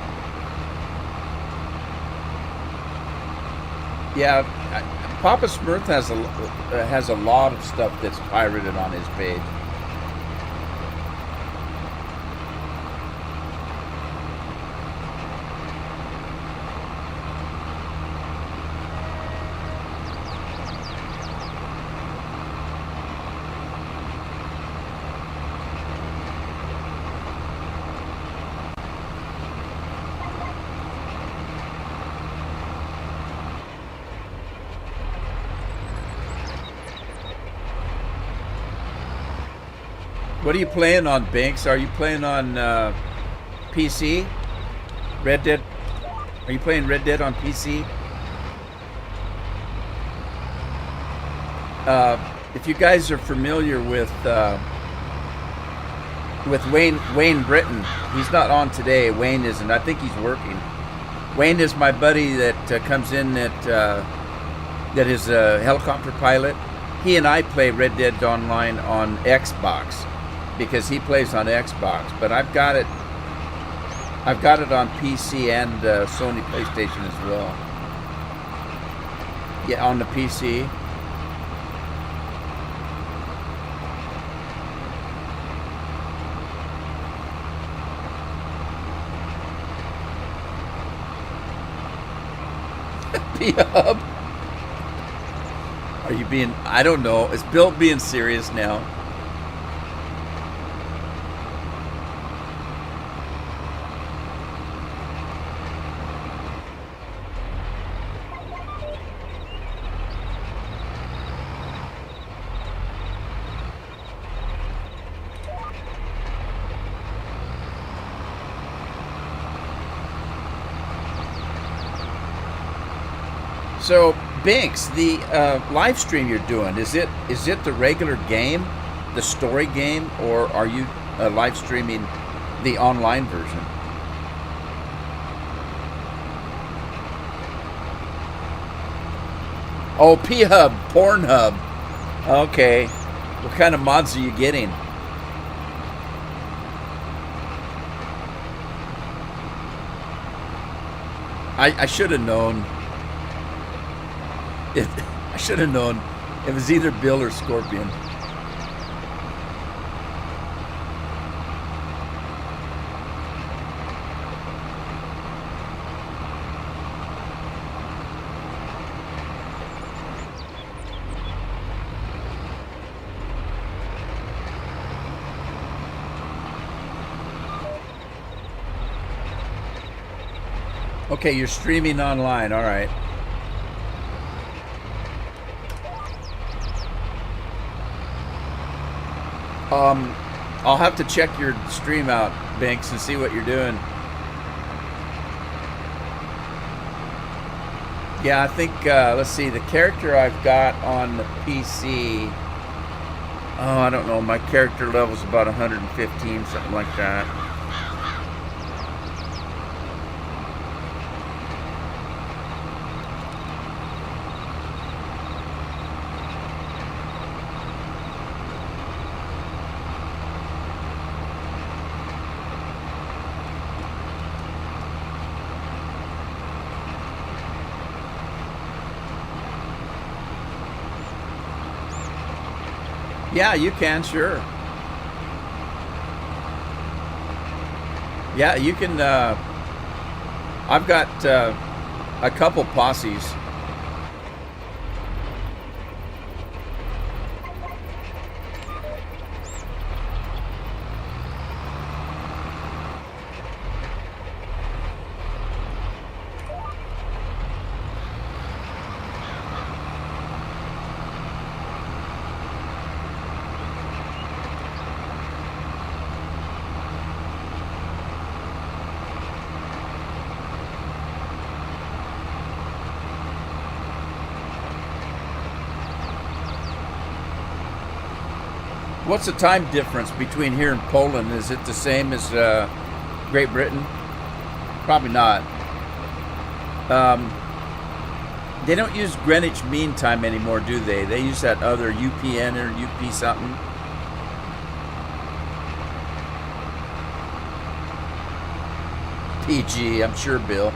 Yeah, Papa Smurf has a lot of stuff that's pirated on his page. What are you playing on, Banks? Are you playing on PC? Red Dead? Are you playing Red Dead on PC? If you guys are familiar with Wayne Britton, he's not on today. Wayne isn't. I think he's working. Wayne is my buddy that comes in that is a helicopter pilot. He and I play Red Dead Online on Xbox, because he plays on Xbox, but I've got it on PC and Sony PlayStation as well. Yeah, on the PC. P-Hub. Are you being, I don't know, is Bill being serious now? So, Binks, the live stream you're doing, is it the regular game, the story game, or are you live streaming the online version? Oh, P-Hub, Pornhub. Okay. What kind of mods are you getting? I should have known. I should have known. It was either Bill or Scorpion. Okay, you're streaming online. All right. I'll have to check your stream out, Binks, and see what you're doing. Yeah, I think, let's see, the character I've got on the PC, oh, I don't know, my character level's about 115, something like that. Yeah, you can, sure. Yeah, you can, I've got a couple posses. What's the time difference between here and Poland? Is it the same as Great Britain? Probably not. They don't use Greenwich Mean Time anymore, do they? They use that other UPN or UP something. PG, I'm sure, Bill.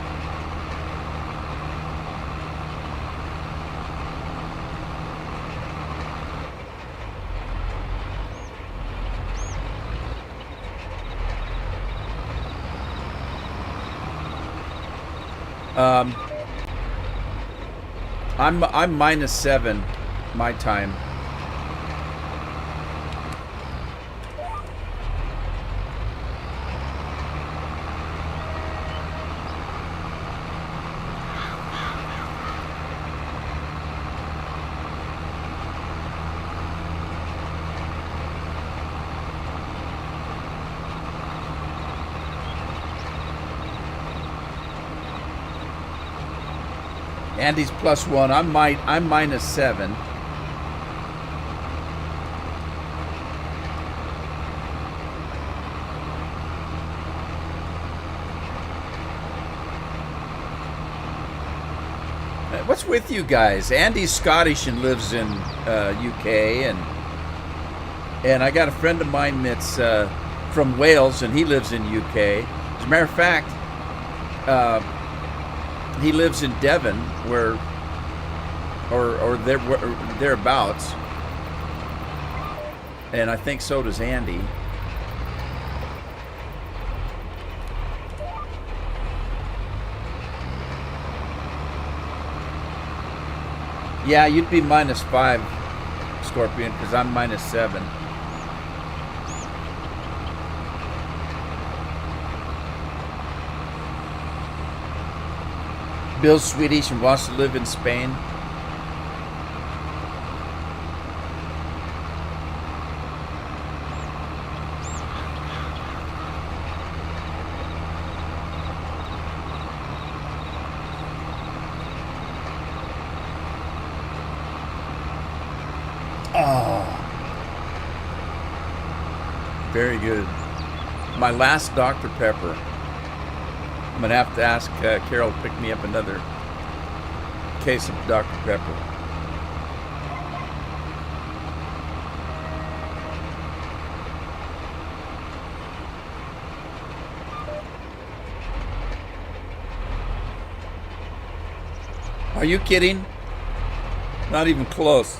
I'm -7 my time. Andy's +1. I'm -7. What's with you guys? Andy's Scottish and lives in UK, and I got a friend of mine that's from Wales, and he lives in UK. As a matter of fact, he lives in Devon, where, or thereabouts, and I think so does Andy. Yeah, you'd be -5, Scorpion, because I'm -7. Bill's Swedish and wants to live in Spain. Oh, very good. My last Dr. Pepper. I'm going to have to ask Carol to pick me up another case of Dr. Pepper. Are you kidding? Not even close.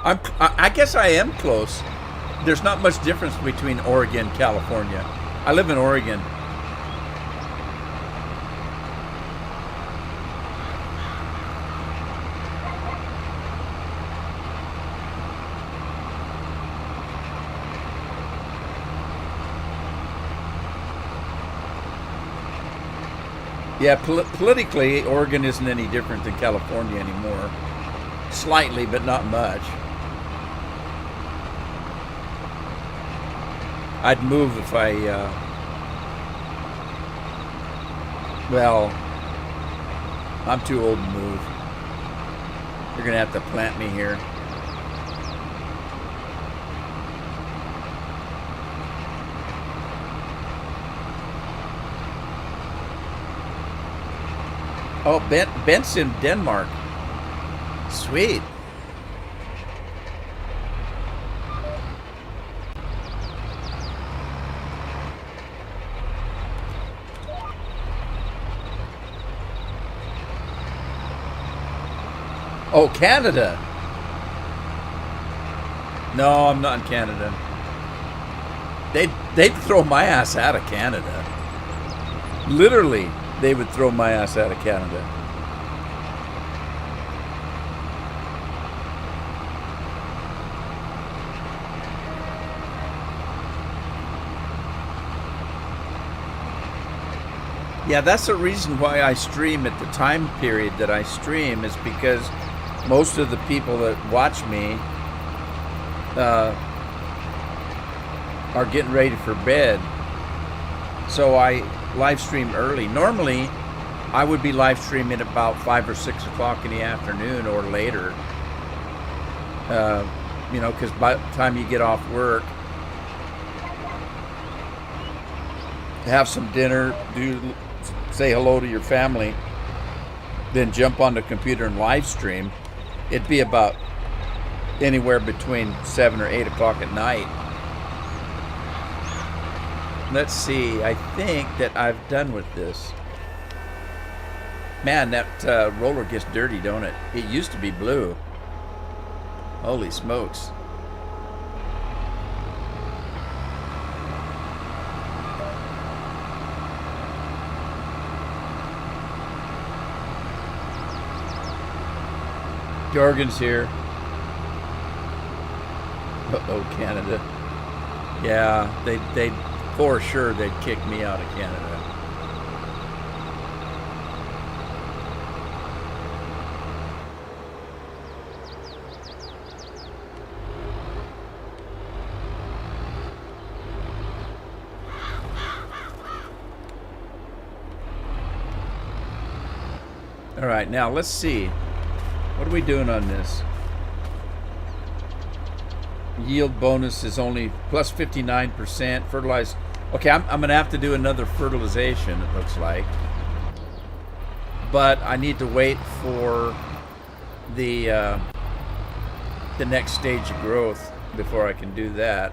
I guess I am close. There's not much difference between Oregon and California. I live in Oregon. Yeah, politically, Oregon isn't any different than California anymore. Slightly, but not much. I'd move if I, well, I'm too old to move. You're going to have to plant me here. Oh, Bent's in Denmark. Sweet. Oh, Canada. No, I'm not in Canada. They'd throw my ass out of Canada. Literally, they would throw my ass out of Canada. Yeah, that's the reason why I stream at the time period that I stream, is because most of the people that watch me are getting ready for bed. So I live stream early. Normally, I would be live streaming about 5 or 6 o'clock in the afternoon or later. You know, because by the time you get off work, have some dinner, say hello to your family, then jump on the computer and live stream. It'd be about anywhere between 7 or 8 o'clock at night. Let's see, I think that I've done with this. Man, that roller gets dirty, don't it? It used to be blue. Holy smokes. Jorgen's here. Uh-oh, Canada. Yeah, they'd for sure they'd kick me out of Canada. All right, now let's see. What are we doing on this? Yield bonus is only plus 59%. Fertilized. Okay, I'm going to have to do another fertilization, it looks like. But I need to wait for the next stage of growth before I can do that.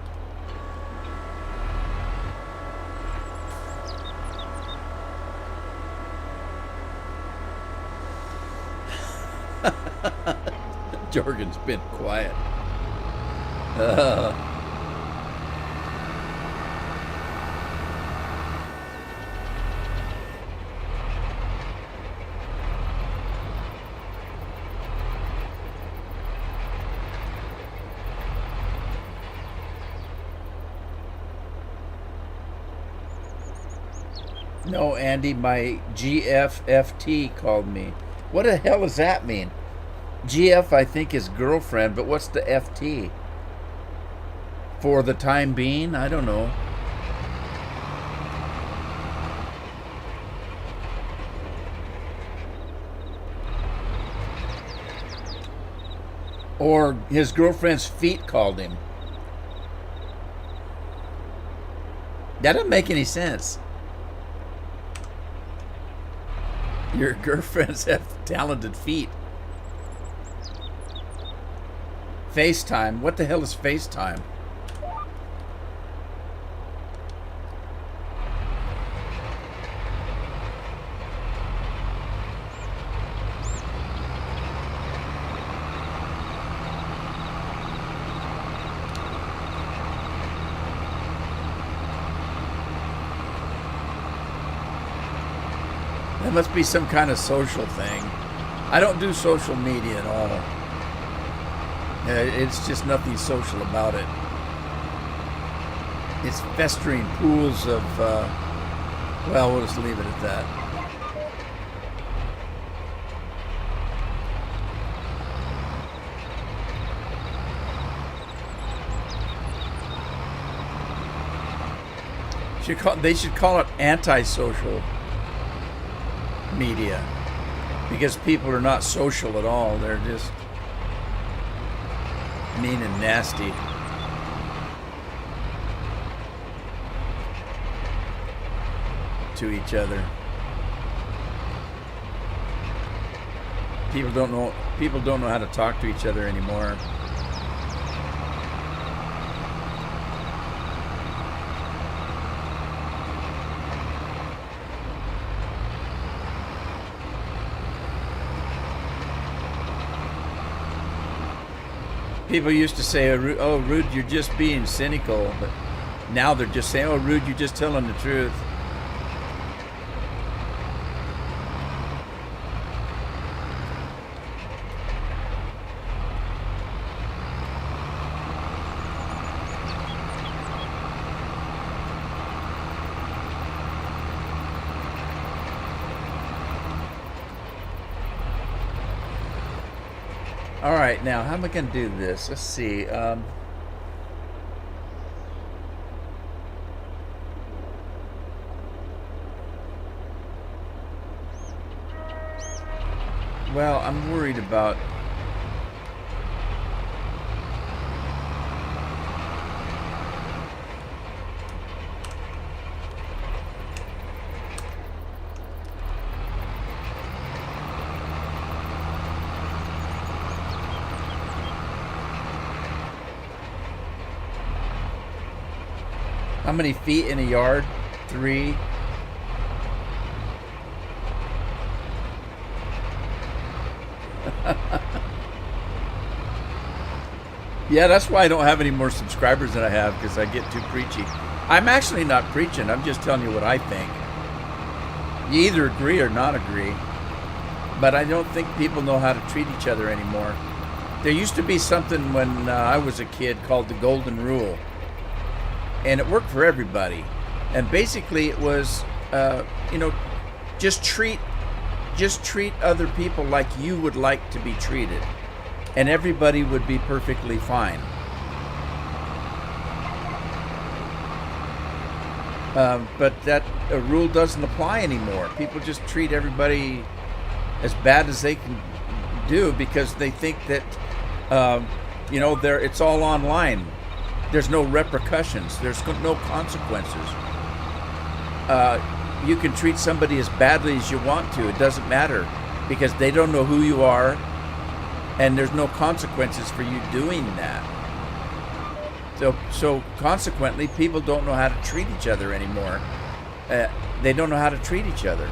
Jorgen's been quiet. No, Andy, my GFFT called me. What the hell does that mean? GF, I think, is girlfriend, but what's the FT? For the time being? I don't know. Or his girlfriend's feet called him. That doesn't make any sense. Your girlfriends have talented feet. FaceTime. What the hell is FaceTime? That must be some kind of social thing. I don't do social media at all. It's just nothing social about it. It's festering pools of, well, we'll just leave it at that. They should call it antisocial media, because people are not social at all. They're just mean and nasty. To each other. People don't know how to talk to each other anymore. People used to say, "Oh, Rude, you're just being cynical," but now they're just saying, "Oh, Rude, you're just telling the truth." All right, now how am I going to do this? Let's see. Well, I'm worried about. How many feet in a yard? 3. Yeah, that's why I don't have any more subscribers than I have, because I get too preachy. I'm actually not preaching. I'm just telling you what I think. You either agree or not agree. But I don't think people know how to treat each other anymore. There used to be something when I was a kid called the Golden Rule. And it worked for everybody. And basically it was, just treat other people like you would like to be treated. And everybody would be perfectly fine. But that rule doesn't apply anymore. People just treat everybody as bad as they can do, because they think that, it's all online. There's no repercussions. There's no consequences. You can treat somebody as badly as you want to. It doesn't matter, because they don't know who you are, and there's no consequences for you doing that. So consequently, people don't know how to treat each other anymore. They don't know how to treat each other.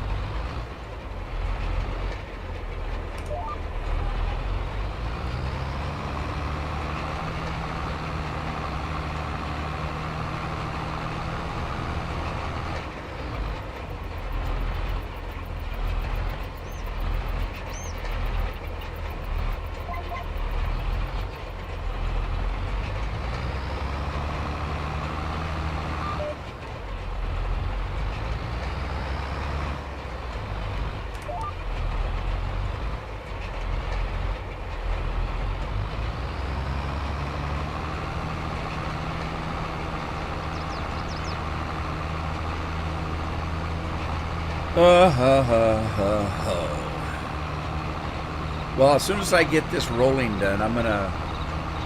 Well, as soon as I get this rolling done, I'm going to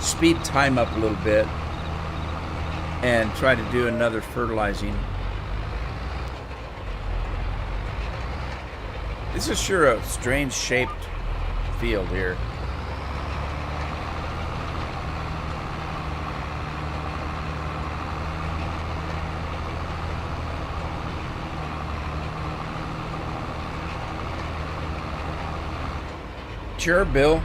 speed time up a little bit and try to do another fertilizing. This is sure a strange shaped field here. Sure, Bill.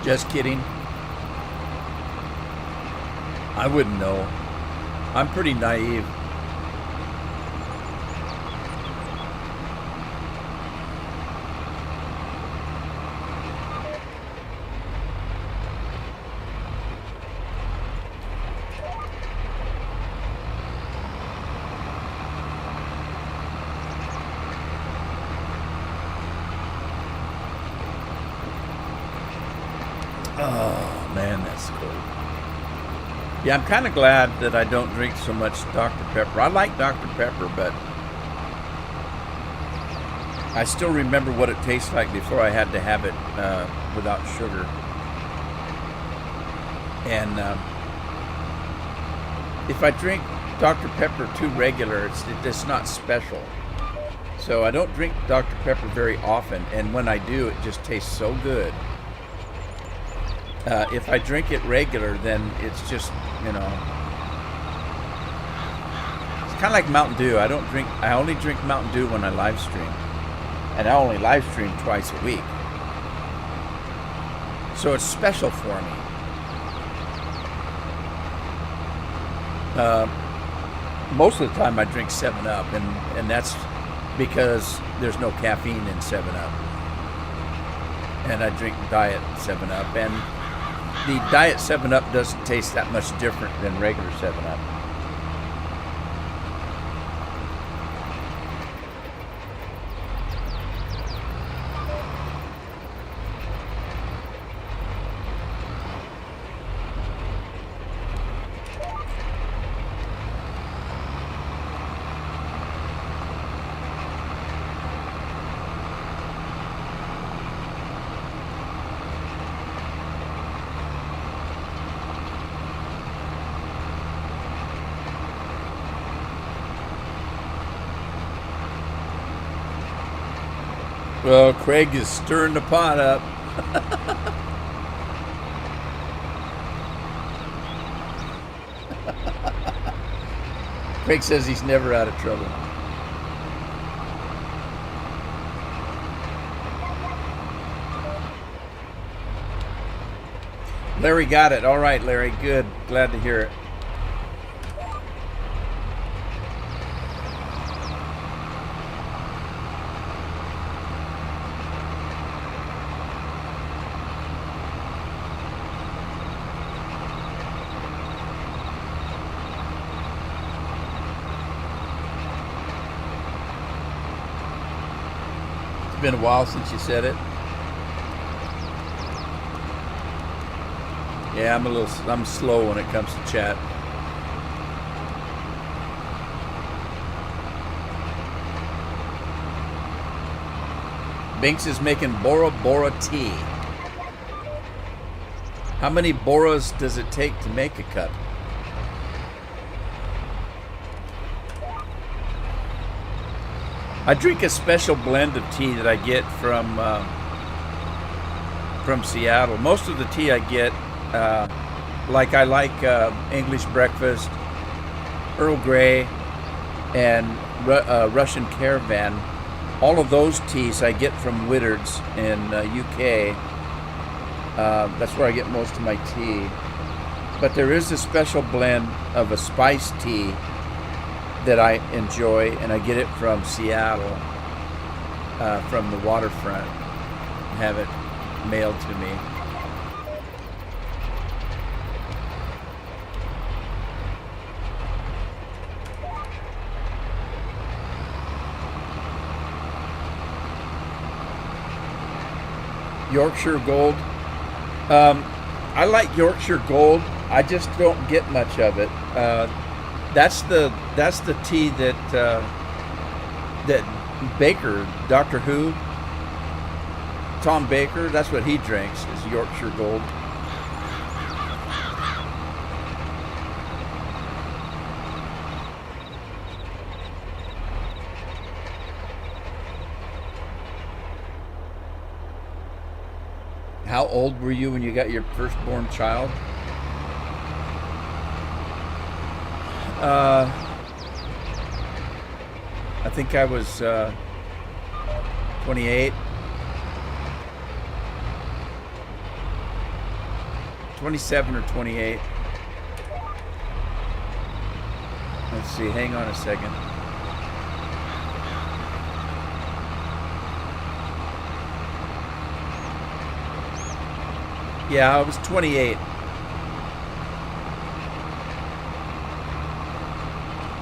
Just kidding. I wouldn't know. I'm pretty naive. Oh, man, that's cool. Yeah, I'm kind of glad that I don't drink so much Dr. Pepper. I like Dr. Pepper, but I still remember what it tastes like before I had to have it without sugar. And if I drink Dr. Pepper too regular, it's not special. So I don't drink Dr. Pepper very often, and when I do, it just tastes so good. If I drink it regular, then it's just, you know, it's kind of like Mountain Dew. I only drink Mountain Dew when I live stream, and I only live stream twice a week. So it's special for me. Most of the time I drink 7-Up, and that's because there's no caffeine in 7-Up. And I drink Diet 7-Up, and the Diet 7-Up doesn't taste that much different than regular 7-Up. Well, Craig is stirring the pot up. Craig says he's never out of trouble. Larry got it. All right, Larry. Good. Glad to hear it. Been a while since you said it. Yeah, I'm slow when it comes to chat. Binks is making Bora Bora tea. How many Boras does it take to make a cup? I drink a special blend of tea that I get from Seattle. Most of the tea I get, I like English breakfast, Earl Grey, and Russian Caravan. All of those teas I get from Whittard's in UK. That's where I get most of my tea. But there is a special blend of a spice tea that I enjoy, and I get it from Seattle, from the waterfront, and have it mailed to me. Yorkshire Gold. I like Yorkshire Gold. I just don't get much of it. That's the tea that Baker, Doctor Who, Tom Baker. That's what he drinks, is Yorkshire Gold. How old were you when you got your firstborn child? I think I was 28. 27 or 28. Let's see, hang on a second. Yeah, I was 28.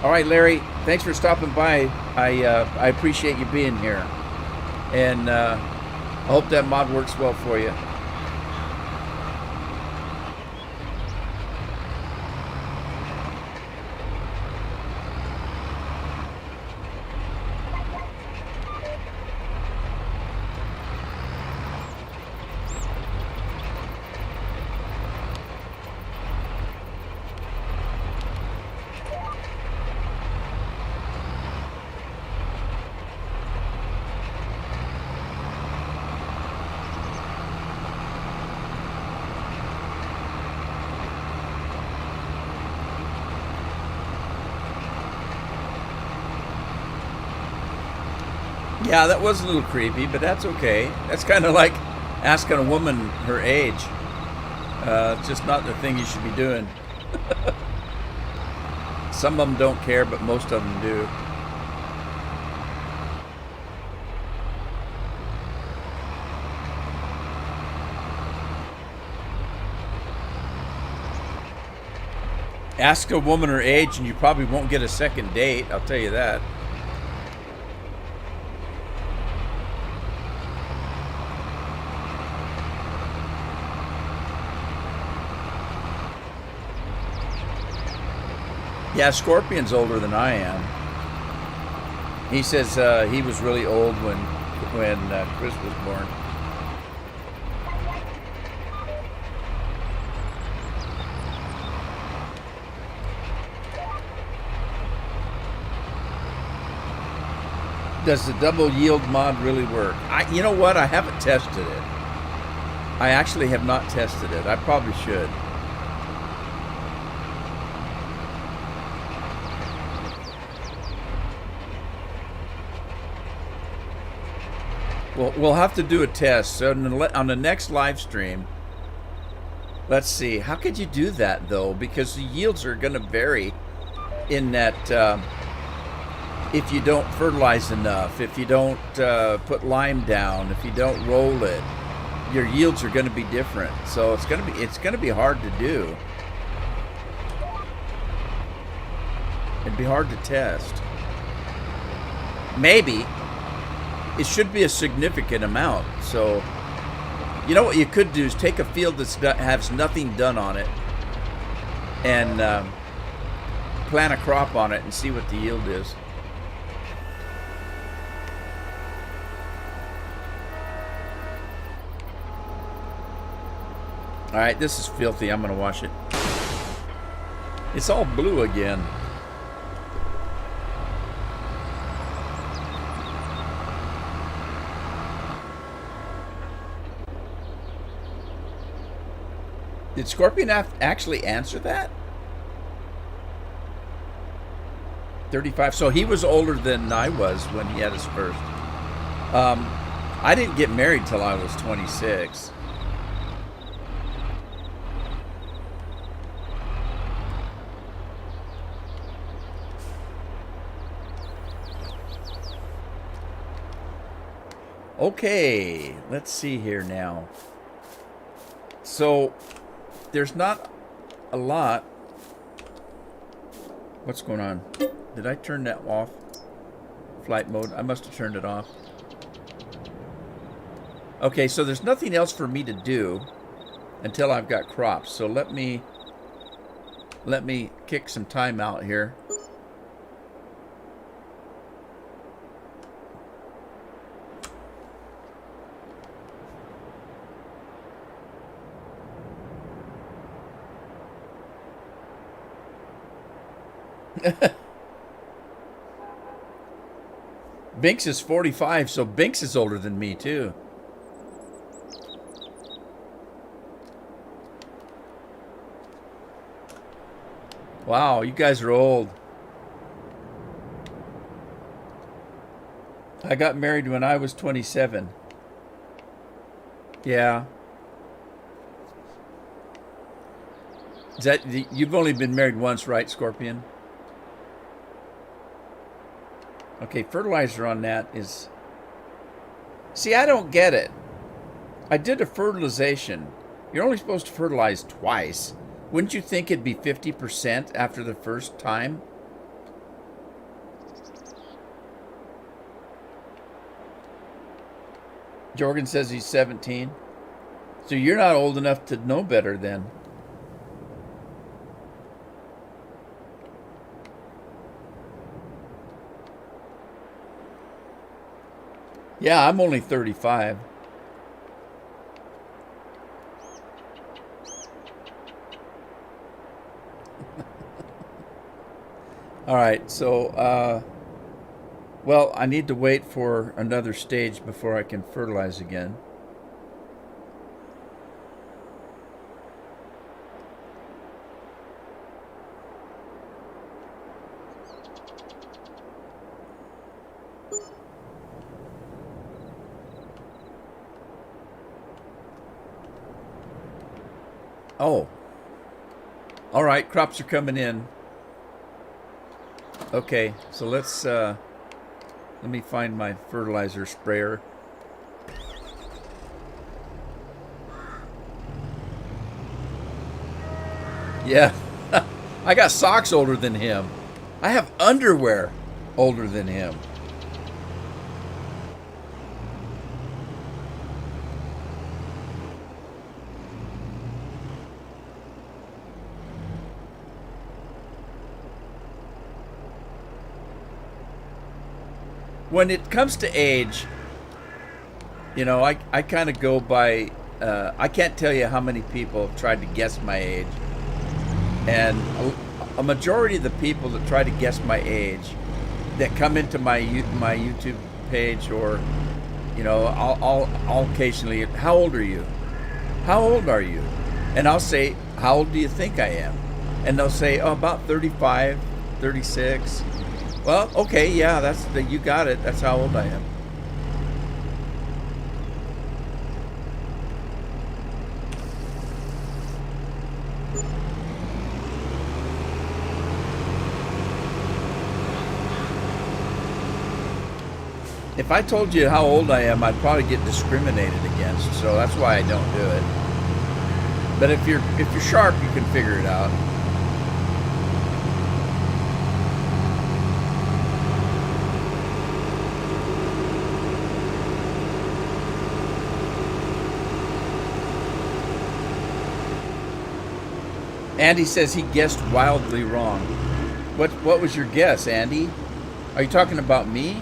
All right, Larry, thanks for stopping by. I appreciate you being here. And I hope that mod works well for you. Yeah, that was a little creepy, but that's okay. That's kind of like asking a woman her age. It's just not the thing you should be doing. Some of them don't care, but most of them do. Ask a woman her age and you probably won't get a second date, I'll tell you that. Yeah, Scorpion's older than I am. He says he was really old when Chris was born. Does the double yield mod really work? You know what? I haven't tested it. I actually have not tested it. I probably should. Well, we'll have to do a test. So on the next live stream, let's see. How could you do that, though? Because the yields are going to vary in that if you don't fertilize enough, if you don't put lime down, if you don't roll it, your yields are going to be different. So it's going to be hard to do. It'd be hard to test. Maybe. It should be a significant amount. So, you know what you could do is take a field that has nothing done on it and plant a crop on it and see what the yield is. All right, this is filthy. I'm going to wash it. It's all blue again. Did Scorpion actually answer that? 35. So he was older than I was when he had his first. I didn't get married till I was 26. Okay, let's see here now. So, there's not a lot. What's going on? Did I turn that off? Flight mode? I must have turned it off. Okay, so there's nothing else for me to do until I've got crops. So let me kick some time out here. Binks is 45, so Binks is older than me too. Wow, you guys are old. I got married when I was 27. Yeah. Is that, you've only been married once, right, Scorpion? Okay, fertilizer on that is... See, I don't get it. I did a fertilization. You're only supposed to fertilize twice. Wouldn't you think it'd be 50% after the first time? Jorgen says he's 17. So you're not old enough to know better then. Yeah, I'm only 35. All right, so, well, I need to wait for another stage before I can fertilize again. Oh. All right, crops are coming in. Okay, so let's let me find my fertilizer sprayer. Yeah. I got socks older than him. I have underwear older than him. When it comes to age, you know, I kind of go by, I can't tell you how many people have tried to guess my age. And a majority of the people that try to guess my age that come into my YouTube page, or, you know, I'll occasionally, how old are you? How old are you? And I'll say, how old do you think I am? And they'll say, oh, about 35, 36. Well, okay, yeah, you got it. That's how old I am. If I told you how old I am, I'd probably get discriminated against, so that's why I don't do it. But if you're sharp, you can figure it out. Andy says he guessed wildly wrong. What was your guess, Andy? Are you talking about me?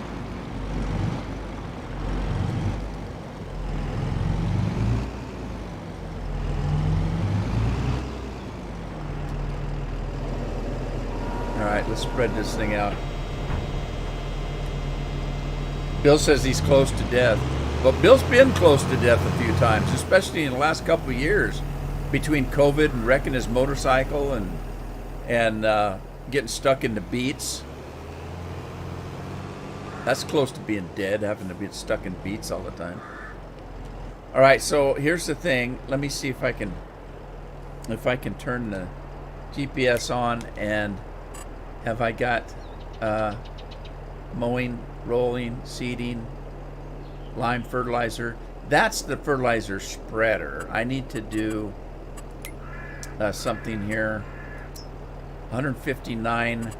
All right, let's spread this thing out. Bill says he's close to death. Well, Bill's been close to death a few times, especially in the last couple of years. Between COVID and wrecking his motorcycle and getting stuck in the beats. That's close to being dead, having to be stuck in beats all the time. All right, so here's the thing. Let me see if I can turn the GPS on, and have I got mowing, rolling, seeding? lime fertilizer. That's the fertilizer spreader. I need to do something here. 159.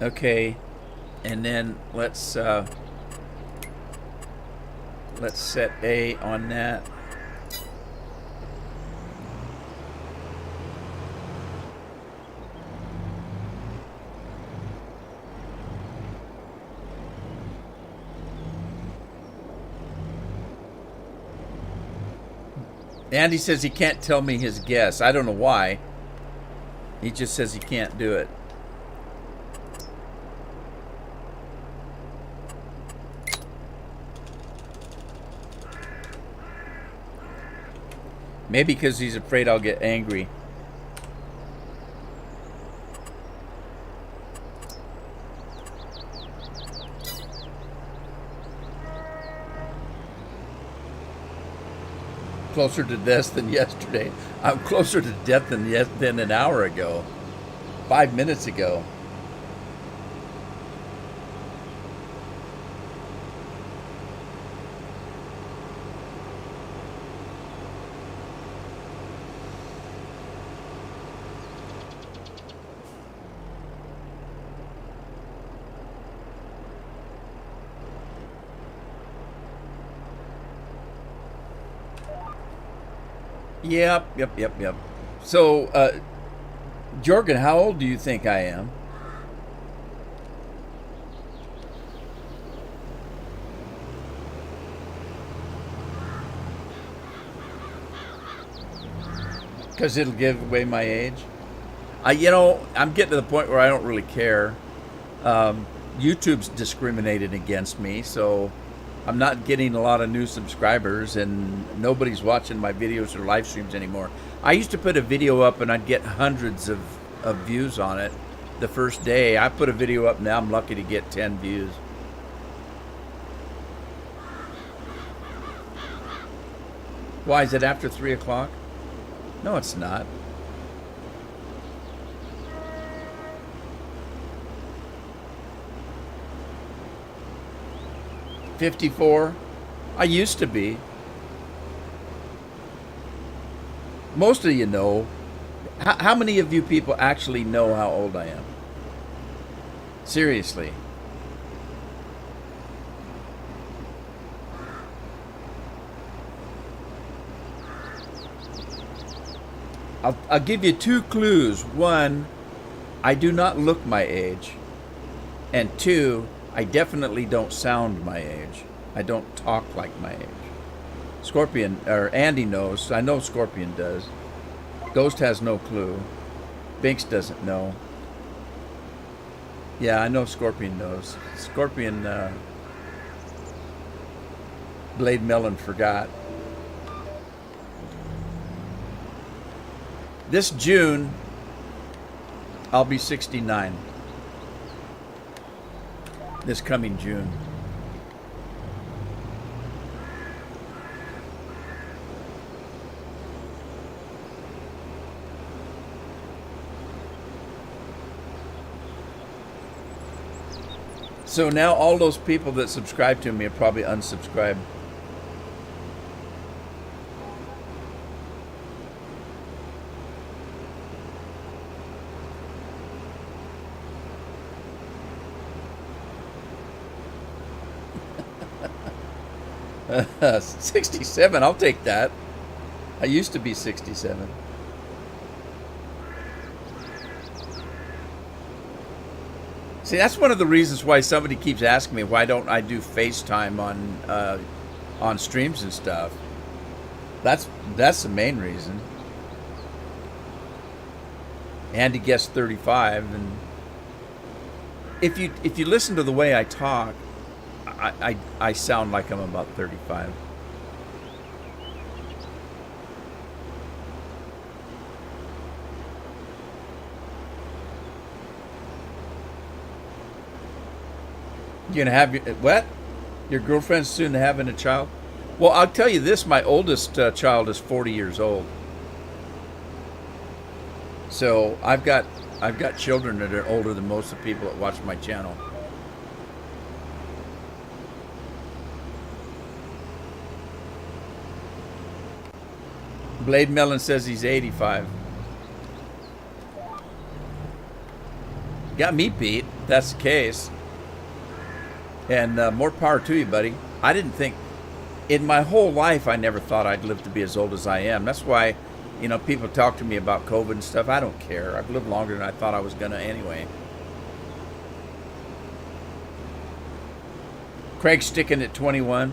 Okay, and then let's set A on that. Andy says he can't tell me his guess. I don't know why. He just says he can't do it. Maybe because he's afraid I'll get angry. Closer to death than yesterday. I'm closer to death than an hour ago. 5 minutes ago. Yep. So, Jorgen, how old do you think I am? Because it'll give away my age. I'm getting to the point where I don't really care. YouTube's discriminated against me, so I'm not getting a lot of new subscribers, and nobody's watching my videos or live streams anymore. I used to put a video up and I'd get hundreds of views on it the first day. I put a video up now, I'm lucky to get 10 views. Why, is it after 3 o'clock? No, it's not. $54. I used to be. Most of you know. How many of you people actually know how old I am? Seriously. I'll give you 2 clues. 1, I do not look my age. And 2, I definitely don't sound my age. I don't talk like my age. Scorpion, or Andy knows. I know Scorpion does. Ghost has no clue. Binks doesn't know. Yeah, I know Scorpion knows. Scorpion, Blade Melon forgot. This June, I'll be 69. This coming June. So now all those people that subscribe to me are probably unsubscribed. Uh, 67, I'll take that. I used to be 67. See, that's one of the reasons why somebody keeps asking me why don't I do FaceTime on streams and stuff. That's the main reason. Andy guessed 35, and if you listen to the way I talk, I sound like I'm about 35. You're gonna have what? Your girlfriend's soon having a child? Well, I'll tell you this: my oldest child is 40 years old. So So I've got children that are older than most of the people that watch my channel. Blade Melon says he's 85. Got me beat. That's the case. And more power to you, buddy. I didn't think, in my whole life, I never thought I'd live to be as old as I am. That's why, you know, people talk to me about COVID and stuff. I don't care. I've lived longer than I thought I was going to anyway. Craig's sticking at 21.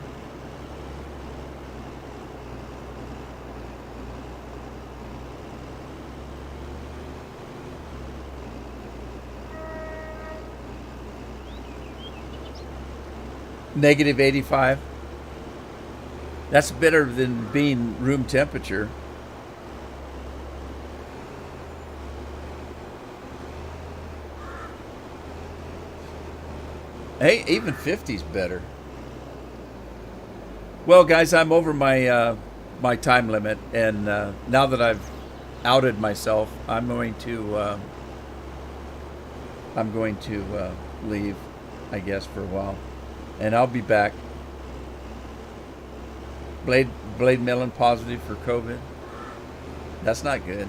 Negative 85. That's better than being room temperature. Hey, even 50's better. Well, guys, I'm over my my time limit, and now that I've outed myself, I'm going to leave, I guess, for a while. And I'll be back. Blade Melon positive for COVID. That's not good.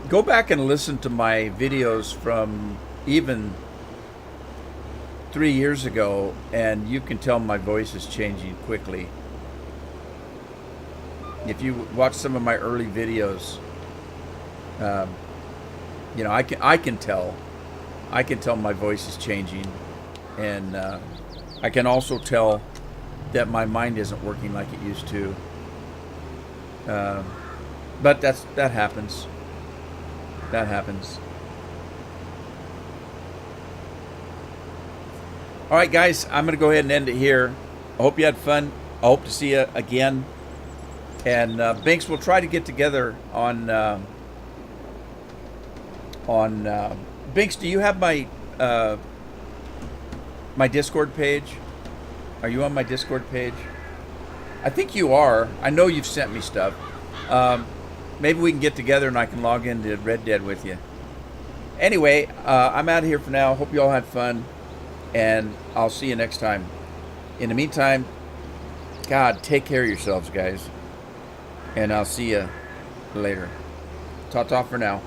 Go back and listen to my videos from even 3 years ago, and you can tell my voice is changing quickly. If you watch some of my early videos, you know, I can tell my voice is changing, and I can also tell that my mind isn't working like it used to. But that happens. That happens. All right, guys, I'm going to go ahead and end it here. I hope you had fun. I hope to see you again. And Binks, we'll try to get together on Binks, do you have my my Discord page? Are you on my Discord page? I think you are. I know you've sent me stuff. Maybe we can get together and I can log into Red Dead with you. Anyway, I'm out of here for now. Hope you all had fun, and I'll see you next time. In the meantime, God, take care of yourselves, guys, and I'll see you later. Ta-ta for now.